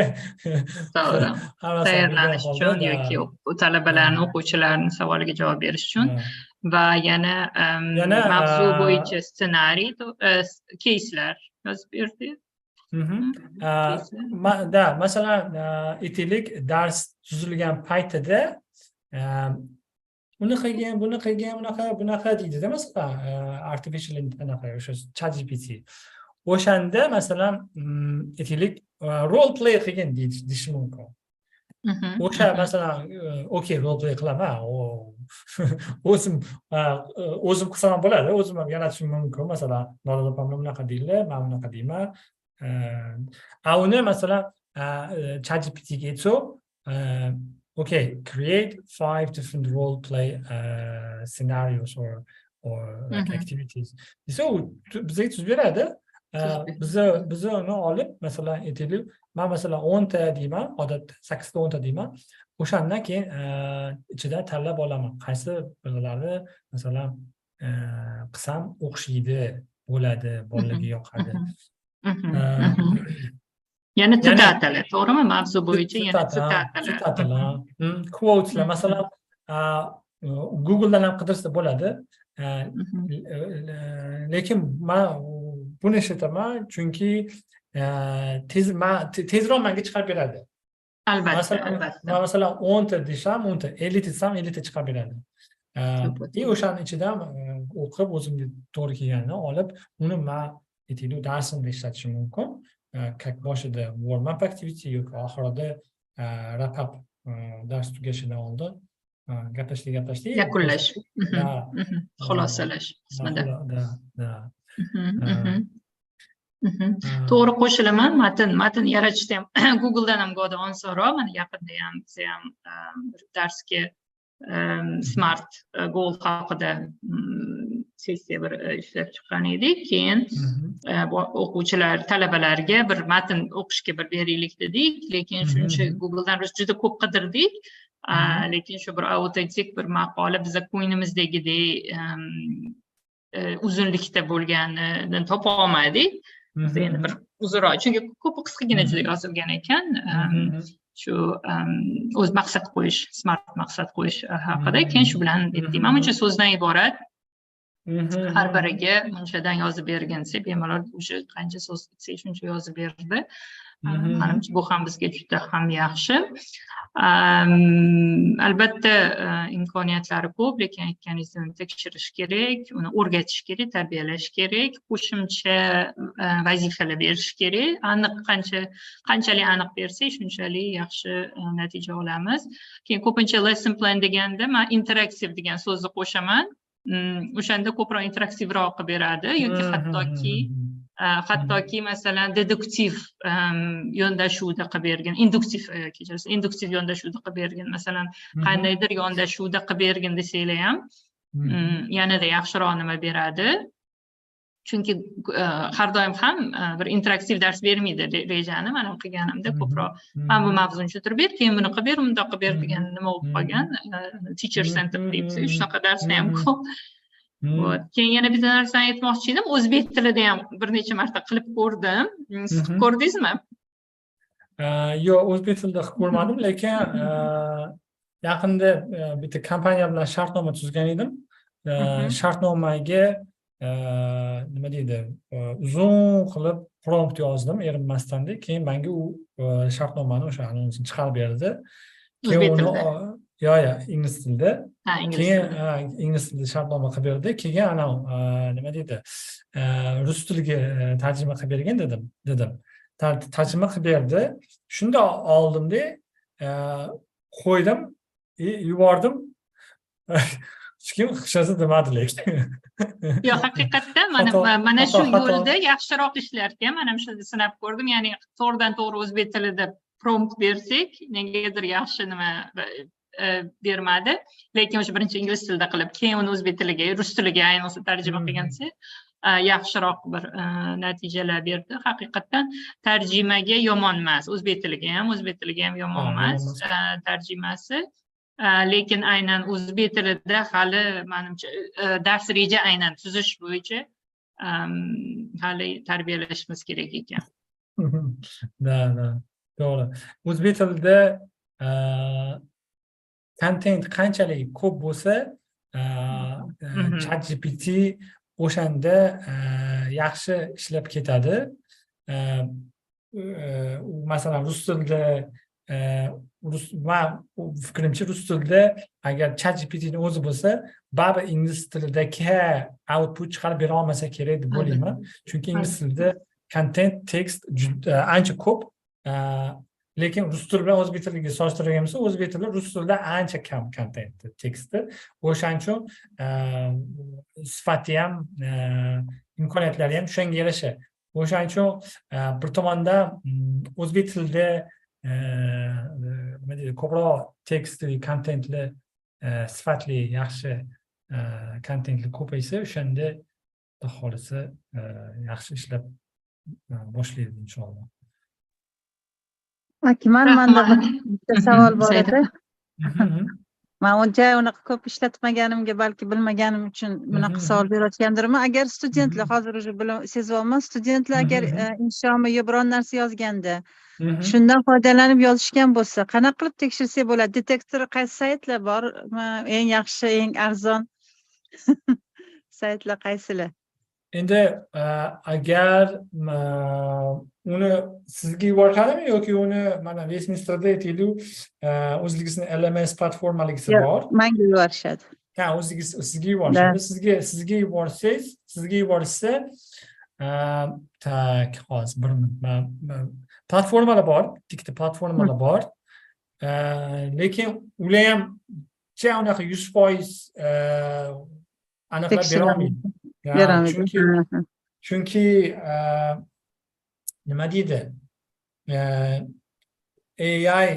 tayyorlanish uchun yoki talabalarni o'quvchilarni savoliga javob berish uchun va yana mavzu bo'yicha ssenariy keyslar yozib berdi. Masalan aytaylik dars tuzilgan paytida uni qilgan buni qilgan bunaqa deydida masalan artificial anaqa o'sha ChatGPT o'shanda masalan aytaylik role play qilgan deyish mumkin. O'sha masalan okey role play qilaman o'zim qilsam ham bo'ladi, o'zim ham yaratishim mumkin. Masalan Nolada opamlar bunaqa deydilar, men bunaqa deyman. Uni masalan ChatGPTga aytsak okay, create 5 different role play scenarios or like activities. So bizga tuzib beradi. Biz uni olib masalan aytaylik, men masalan 10 ta deyman, odatda 8 ta 10 ta deyman. O'shandan keyin ichida tanlab olaman. Qaysi birlari masalan qilsam o'xshaydi, bo'ladi, bolalarga yoqadi. Yana sitatlar, to'g'rimi? Mavzu bo'yicha yana sitatlar. Quoteslar masalan Google'dan ham qidirsa bo'ladi. Lekin men buni ishlataman chunki tezroq menga chiqarib beradi. Albatta. Masalan 10 ta desam 10 ta, 50 ta desam 50 ta chiqarib beradi. O'shaning ichidan o'qib o'zimga to'g'ri kelganini olib, uni men aytaylik darsimda ishlatishim mumkin. Как boshida warm up activity yoki oxirida wrap up dars tugashidan oldin gaplashdik yakunlash xulosalash qismida. To'g'ri qo'shilaman. Matn yaratishda ham Google'dan ham go'da osonroq. Mana yaqinda ham biz ham darsga smart goal haqida sessiya bir ishlab chiqqan edik. Keyin o'quvchilar, talabalarga bir matn o'qishga bir beraylik dedik, lekin shuncha Google'dan juda ko'p qidirdik. Lekin shu bir autentik bir maqola biza ko'nglimizdagidek uzunlikda bo'lganini topa olmadik. Biz endi bir uzunroq, chunki ko'pi qisqagina juda yozilgan ekan. Shu o'z maqsad qo'yish, smart maqsad qo'yish haqida. Keyin shu bilan aytdim. Manimcha so'zdan iborat. Har biriga bunchadan yozib bergin desa, bemalol o'sha qancha so'z ketsa shuncha yozib berdi. Manimcha bu ham bizga juda ham yaxshi. Albatta imkoniyatlari ko'p, lekin aytganingizni tekshirish kerak, uni o'rgatish kerak, tarbiyalash kerak, qo'shimcha vazifalar berish kerak. Aniq qanchalik aniq bersak, shunchalik yaxshi natija olamiz. Keyin ko'pincha lesson plan deganda men interaktiv degan so'zni qo'shaman. O'shanda ko'proq interaksivroq qilib beradi yoki hattoki masalan deduktiv yondashuvda qilib bergin, induktiv yondashuvda qilib bergin, masalan qandaydir yondashuvda qilib bergin desanglar ham yanada yaxshiroq nima beradi. Chunki har doim ham bir interaktiv dars bermaydi rejani. Men ham qilganimda ko'proq men bu mavzuni tushuntirib ber, keyin buni qilib ber, bundoq qilib ber degan nima bo'lib qolgan. Teacher center deymiz, shunaqa darslar ham ko'p. Keyin yana bitta narsani aytmoqchi edim. O'zbek tilida ham bir necha marta qilib ko'rdim. Siz qilib ko'rdingizmi? Yo'q, o'zbek tilida qilib ko'rmadim, lekin yaqinda bitta kompaniya bilan shartnoma tuzgan edim. Shartnomaga nima deydi, uzun qilib prompt yozdim erinmasdan, keyin menga u shartnomani o'sha anonsini chiqarib berdi. Keyin O'zbek uni tilida. ingliz tilida. Ingliz Keyin tilida. ingliz tilida shartnoma qilib berdi. Keyin ana nima deydi, rus tiliga tarjima qilib bergin dedim. Tarjima qilib berdi. Shunda oldimda qo'ydim, yubordim. Hech kim hech narsa demadi lekin. Yo'q, haqiqatdan mana shu yo'lda yaxshiroq ishlarkan. Men ham shuni sinab ko'rdim. Ya'ni to'g'ridan-to'g'ri o'zbek tilida prompt bersak, negadir yaxshi nima bermadi. Lekin o'sha birinchi ingliz tilida qilib, keyin uni o'zbek tiliga, rus tiliga ayniqsa tarjima qilgansa, yaxshiroq bir natijalar berdi. Haqiqatdan tarjimaga yomon emas. O'zbek tiliga ham yomon emas tarjimasi. Lekin aynan o'zbek tilida hali menimcha dars reja aynan tuzish bo'yicha hali tarbiyalashimiz kerak ekan. Da, to'g'ri. O'zbek tilida content qanchalik ko'p bo'lsa, ChatGPT o'shanda yaxshi ishlab ketadi. Masalan, rus tilida fikrimcha rus tilida agar ChatGPTning o'zi bo'lsa, baribir ingliz tilidagi output chiqarib bera olmasa kerak deb o'ylayman. Chunki ingliz tilida content, text ancha ko'p. Lekin rus tili bilan o'zbek tiliga solishtirgan bo'lsa, o'zbek tili rus tilida ancha kam content, teksti. O'shaning uchun sifati ham, imkoniyatlari ham shunga yarasha. O'shaning uchun bir tomonda o'zbek tilida nima deydi, ko'proq tekstli, kontentli, sifatli, yaxshi kontentli ko'paysa, o'shanda xudo xolisa yaxshi ishlab boshlaydi inshaalloh. Manda bir savol bor edi. Men uncha unaqa ko'p ishlatmaganimga, balki bilmaganim uchun bunaqa savol berayotgandirman. Agar studentlar, hozir уже sezyapman, studentlar agar inshomi yo biron narsa yozganda shundan foydalanib yozishgan bo'lsa, qanaqa qilib tekshirsak bo'ladi? Detektori qaysi saytlar bor? Eng yaxshi, eng arzon saytlar qaysilar? Endi agar uni sizga yuborishadimi yoki uni mana Westminsterda aytaylik, o'zligisini LMS platformaligisi bor. Menga yuborishadi. Ha, sizga yuborishadi. Sizga yuborsa, tak, hozir bir minut. Platformalar bor, ikkita platformalar bor. Lekin ular ham unaqa 100% aniqlab bera olmaydi. Chunki nima deydi? AI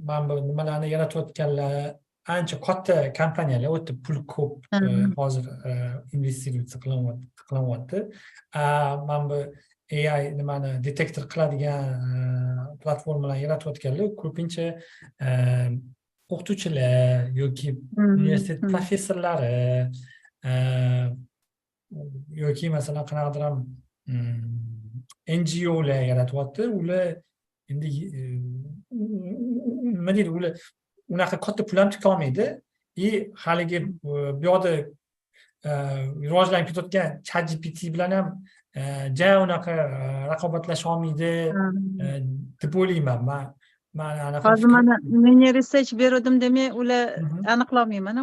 mana bu nimalarni yaratayotganlar ancha katta kompaniyalar, o'ta pul ko'p hozir investitsiya qilyapti. Mana bu AI nimani detektor qiladigan platformalar yaratayotganlar ko'pincha o'qituvchilar yoki universitet professorlari yoki masalan qanaqadir ham NGOlar yaratyapti. Ular endi nima deydi, ular unaqa katta pul ham tika olmaydi. Haligi bu yoqda rivojlanib ketayotgan ChatGPT bilan ham unaqa raqobatlasha olmaydi deb o'ylayman. Hozir men research berdim demay, ular aniqlamayman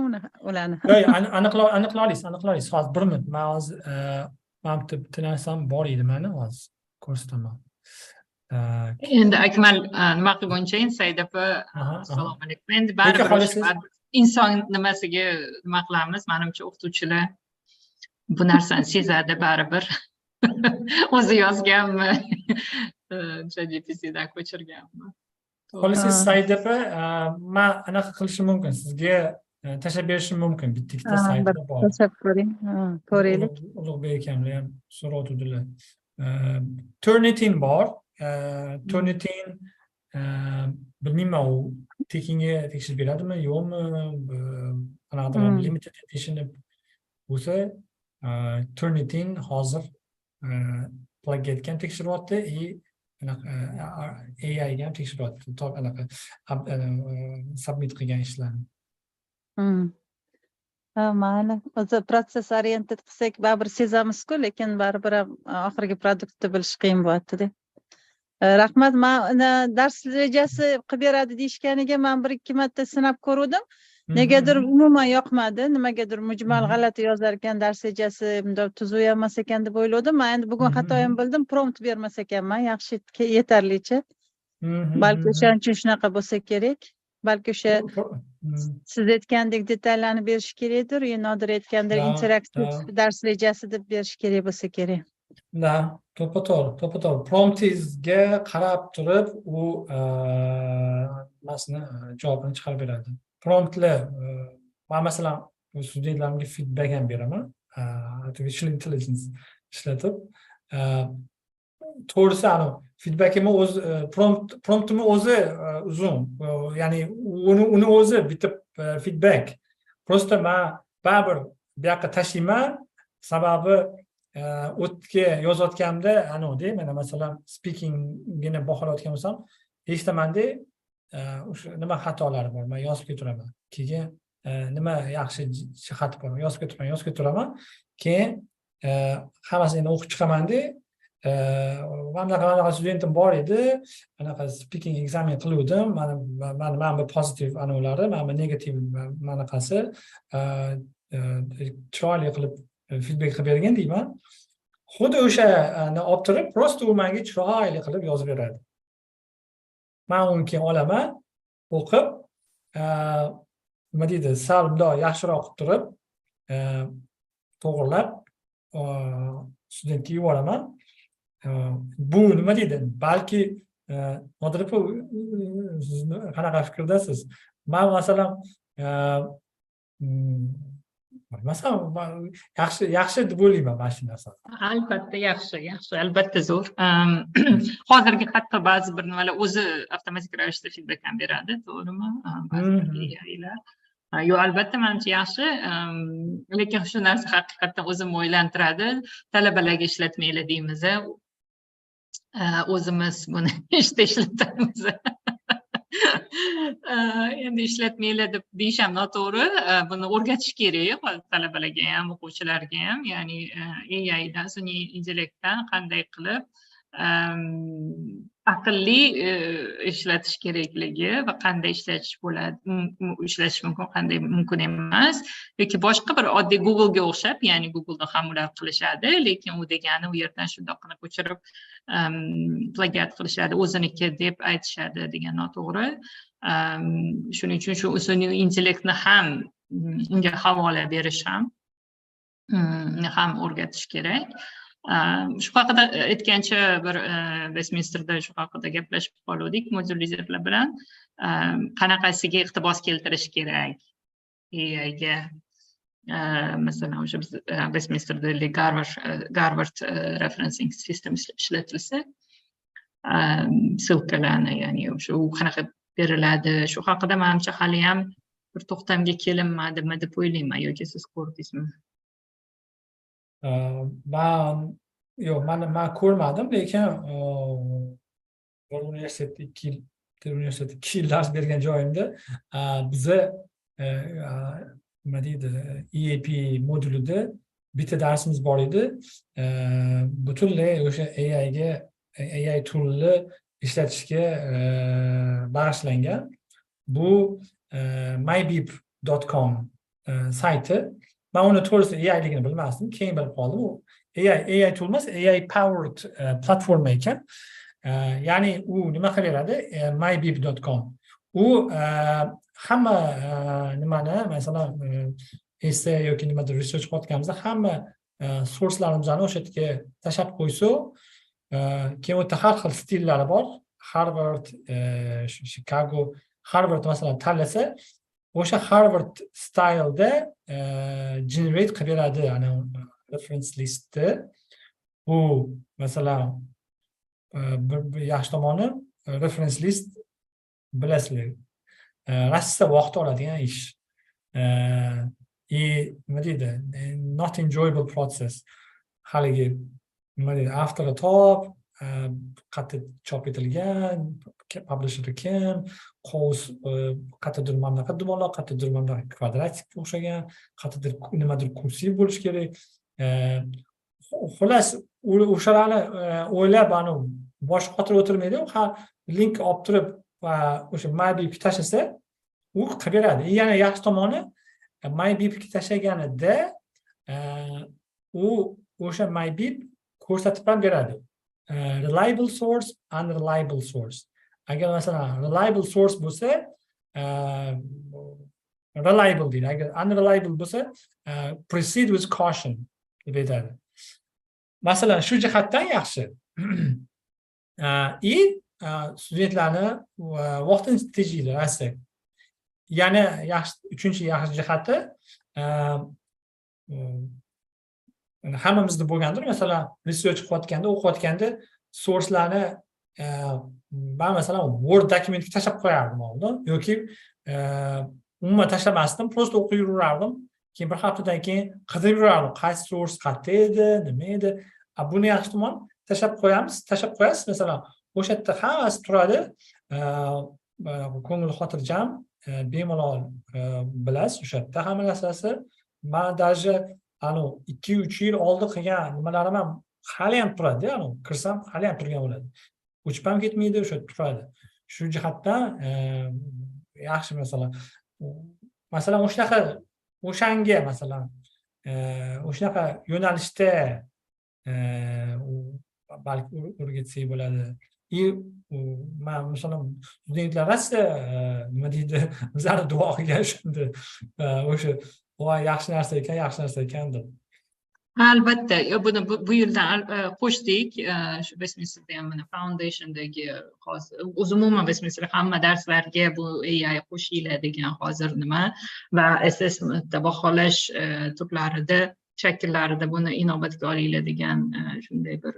ularni. Yo'q, aniqlaysiz. Hozir bir minut. Men hozir bitta narsam bor edi meni, hozir ko'rsataman. Endi Akmal nima qilguncha Saidapa assalomu alaykum. Endi baribir inson nimasiga nima qilamiz? Menimcha o'qituvchilar bu narsani sezadi baribir. O'zi yozganmi? ChatGPTdan ko'chirganmi? Xohlasangiz Saidapa, men anaqa qilishim mumkin. Sizga tashlab berishim mumkin. Bitta saytda bor. Tashlab ko'ring. Ko'raylik. Ulug'bek akamlar ham so'rovdilar. Turnitin bor. Turnitin bilmayman, u tekinga tekshirib beradimi, yo'qmi? Qanaqadir limited edition bo'lsa, Turnitin hozir plagiatga tekshiryapti, AI ga ham tekshiryapti, submit qilgan ishlarni. Ha, mayli. O'zi protsess oriented qilsak baribir sezamiz-ku, lekin baribir ham oxirgi produktni bilish qiyin bo'ladida. Rahmat. Men dars rejasi qilib beradi deyishganiga men 1-2 marta sinab ko'rdim. Negadir umuman yoqmadi. Nimagadir mujmal g'alati yozar ekan, dars rejasi bunday tuzuv emas ekan deb o'yladim. Men endi bugun xatoyim bildim. Prompt bermas ekanman yaxshi yetarlicha. Balki o'shaning uchun shunaqa bo'lsa kerak. Balki o'sha siz aytgandek detallarni berish kerakdir, Nodir aytgandek interaktiv dars rejasi deb berish kerak bo'lsa kerak. Da, to'ppa-to'g'ri. Promptingizga qarab turib u masni javobini chiqarib beradi. Promptlar men masalan studentlarimga feedback ham beraman. Artificial intelligence ishlatib to'g'risi feedbackimni o'zi promptimni o'zi uzun, ya'ni uni o'zi bitib feedback. Prosta men baribir bu yoqqa tashlayman, sababi o'tga yozayotganimda mana masalan speakingini baholayotgan bo'lsam, eshitamanda o'sha nima xatolari bor, men yozib ketiraman. Keyin nima yaxshi jihati bor, yozib ketiraman. Keyin hammasini o'qib chiqamanda mana studentim bor edi, anaqa speaking examen qiluvdim, mana bu pozitiv anavlari, mana bu negativ manaqasi chiroyli qilib feedback qilib bergan deyman. Xuddi o'shani olib turib, prosta u menga chiroyli qilib yozib beradi. Men uni keyin olaman, o'qib, nima deydi, sal bundoq yaxshiroq qilib turib, to'g'rilab studentga yuboraman. Bu nima deydi? Balki Nodir aka, siz qanaqa fikrdasiz? Men masalan yaxshi deb o'ylayman mana shu narsani. Albatta yaxshi, albatta zo'r. Hozirgi hatto ba'zi bir nimalar o'zi avtomatik ravishda feedback ham beradi, to'g'rimi? Yo, albatta menimcha yaxshi, lekin shu narsa haqiqatdan o'zimni o'ylantiradi. Talabalarga ishlatmaylar deymiz, o'zimiz buni ishlatamiz. Endi ishlatmaylar deb deyish ham noto'g'ri. Buni o'rgatish kerak talabalarga ham, o'quvchilarga ham, ya'ni AIdan, sun'iy intellektdan qanday qilib aqlli ishlatish kerakligi va qanday ishlatish mumkin, qanday mumkin emas, yoki boshqa bir oddiy Google'ga o'xshab, ya'ni Google'da ham ular qilishadi, lekin u degani u yerdan shundoqqina ko'chirib plagiat qilishadi, o'ziniki deb aytishadi degan noto'g'ri. Shuning uchun shu sun'iy intellektni ham unga havola berish ham o'rgatish kerak. Shu haqida aytgancha bir Westminsterda shu haqida gaplashib qoldik modulizerlar bilan. Qanaqasiga iqtibos keltirish kerak AIga. Masalan, o'sha biz Westminsterda Harvard referencing system ishlatilsa, silkalarni, ya'ni o'sha u qanaqa beriladi, shu haqida menimcha hali ham bir to'xtamga kelinmadimi deb o'ylayman, yoki siz ko'rdingizmi? Men ko'rmadim, lekin universitetda 2 yil dars bergan joyimda biza nima deydi, EAP modulida bitta darsimiz bor edi. Butunlay o'sha AI toolni ishlatishga bag'ishlangan. Bu mybib.com sayti. Men uni to'g'risi AIligini bilmasdim, keyin bilib qoldim. U AI tool emas, AI powered platforma ekan. Ya'ni u nima qilib beradi? mybib.com. U hamma nimani, masalan, essay yoki nimadir research qilayotganimizda hamma sourcelarimizni o'sha yerga tashlab qo'ysa, keyin u har xil stillari bor. Harvard, Chicago, Harvard masalan tanlasa, o'sha Harvard style'da generate qilib beradi, ana reference listni. Bu masalan bir yaxshi tomoni reference list bilasizlar, rossiya vaqt oladigan ish. Nima deydi? Not enjoyable process. Haligi nima deydi? After a top, qayerda chop etilgan, publisheri kim, qovus qayerdadir mana bunaqa dumonlar, qayerdadir mana bunaqa kvadratikka o'xshagan, qayerdadir nimadir kursiy bo'lishi kerak. Xullas, o'shalarni o'ylab, bosh qotirib o'tirmaydi, link olib turib va o'sha MyBeep tashlasa, u qilib beradi. Yana yaxshi tomoni, MyBeep tashlaganida u o'sha MyBeep ko'rsatib ham beradi. Reliable source, unreliable source. Agar masalan reliable source bo'lsa, reliable deydi. Agar unreliable bo'lsa, proceed with caution deb aytadi. Masalan, shu jihatdan yaxshi. Studentlarni vaqtini tejaydi, rosa. Yana yaxshi, uchinchi yaxshi jihati, hammamizda bo'lgandir, masalan, research qilayotganda, o'qiyotganda sourcelarni men masalan Word dokumentga tashlab qo'yardim oldin, yoki umuman tashlamasdim, prosta o'qib yurardim. Keyin bir haftadan keyin qidirib yurardim, qaysi source qayerda edi, nima edi. Buni yaxshi tomon tashlab qo'yasiz, masalan, o'sha yerda hammasi turadi. Ko'ngil xotirjam, bemalol bilasiz, o'sha yerda hamma narsasi. Men даже 2-3 yil oldin qilgan nimalarim ham hali ham turadi, kirsam hali ham turgan bo'ladi. O'chib ham ketmaydi, o'sha turadi. Shu jihatdan yaxshi. Masalan, o'shanga masalan o'shanaqa yo'nalishda balki o'rgatsak bo'ladi. Men masalan studentlar rosa nima deydi, bizlarni duo qilgan shunda o'sha yaxshi narsa ekan deb. Albatta, buni bu yildan qo'shdik. Shu Westminsterda ham mana Foundation'dagi hozir umuman Westminster hamma darslarga bu AI qo'shiladi degan hozir nima va assessmentda baholash turlarida, shakllarida buni inobatga oladigan shunday bir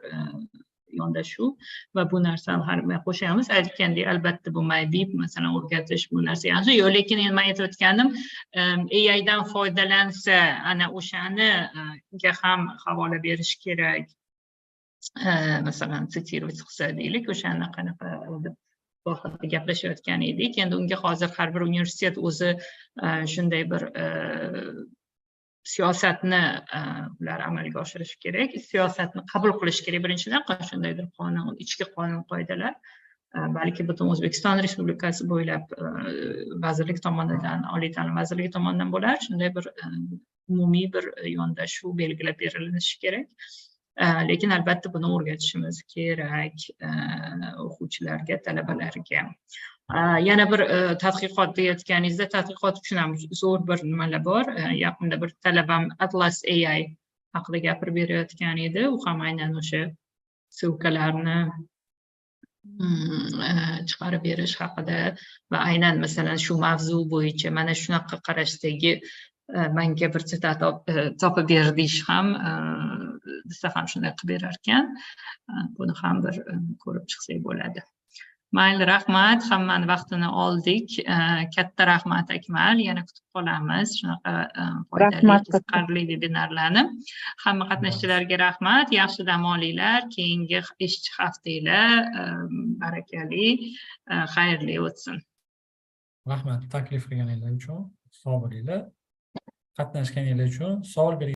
yondashuv va bu narsani har bir qo'shamiz. Aytgandek, albatta bu MyBeep masalan o'rgatish bu narsa yaxshi. Lekin men aytayotganim, AI dan foydalansa, ana o'shaniga ham havola berish kerak. Masalan, sitировать qilsa deylik, o'shani qanaqa vaqtda gaplashayotgan edik. Endi unga hozir har bir universitet o'zi shunday bir siyosatni ular amalga oshirishi kerak. Siyosatni qabul qilish kerak birinchidan, qanday qonun, ichki qonun qoidalar. Balki butun O'zbekiston Respublikasi bo'ylab vazirlik tomonidan, oliy ta'lim vazirligi tomonidan bo'lar, shunday bir umumiy bir yondashuv belgilab berilishi kerak. Lekin albatta buni o'rgatishimiz kerak o'quvchilarga, talabalarga. Yana bir tadqiqot deyotganingizda, tadqiqot uchun ham zo'r bir nimalar bor. Yaqinda bir talabam Atlas AI haqida gapirib berayotgan edi. U ham aynan o'sha ссылкаларni chiqarib berish haqida va aynan masalan shu mavzu bo'yicha mana shunaqa qarashdagi menga bir sitat topib ber deyish ham desa ham shunday qilib berar ekan. Buni ham bir ko'rib chiqsak bo'ladi. Mayli, rahmat, hammani vaqtini oldik. Katta rahmat Akmal, yana kutib qolamiz shunaqa foydali, qiziqarli vebinarlarni. Hamma qatnashchilarga rahmat, yaxshi dam olinglar, keyingi ishchi haftanglar barakali, xayrli o'tsin. Rahmat taklif qilganingiz uchun, sog' bo'linglar. Qatnashganingiz uchun savol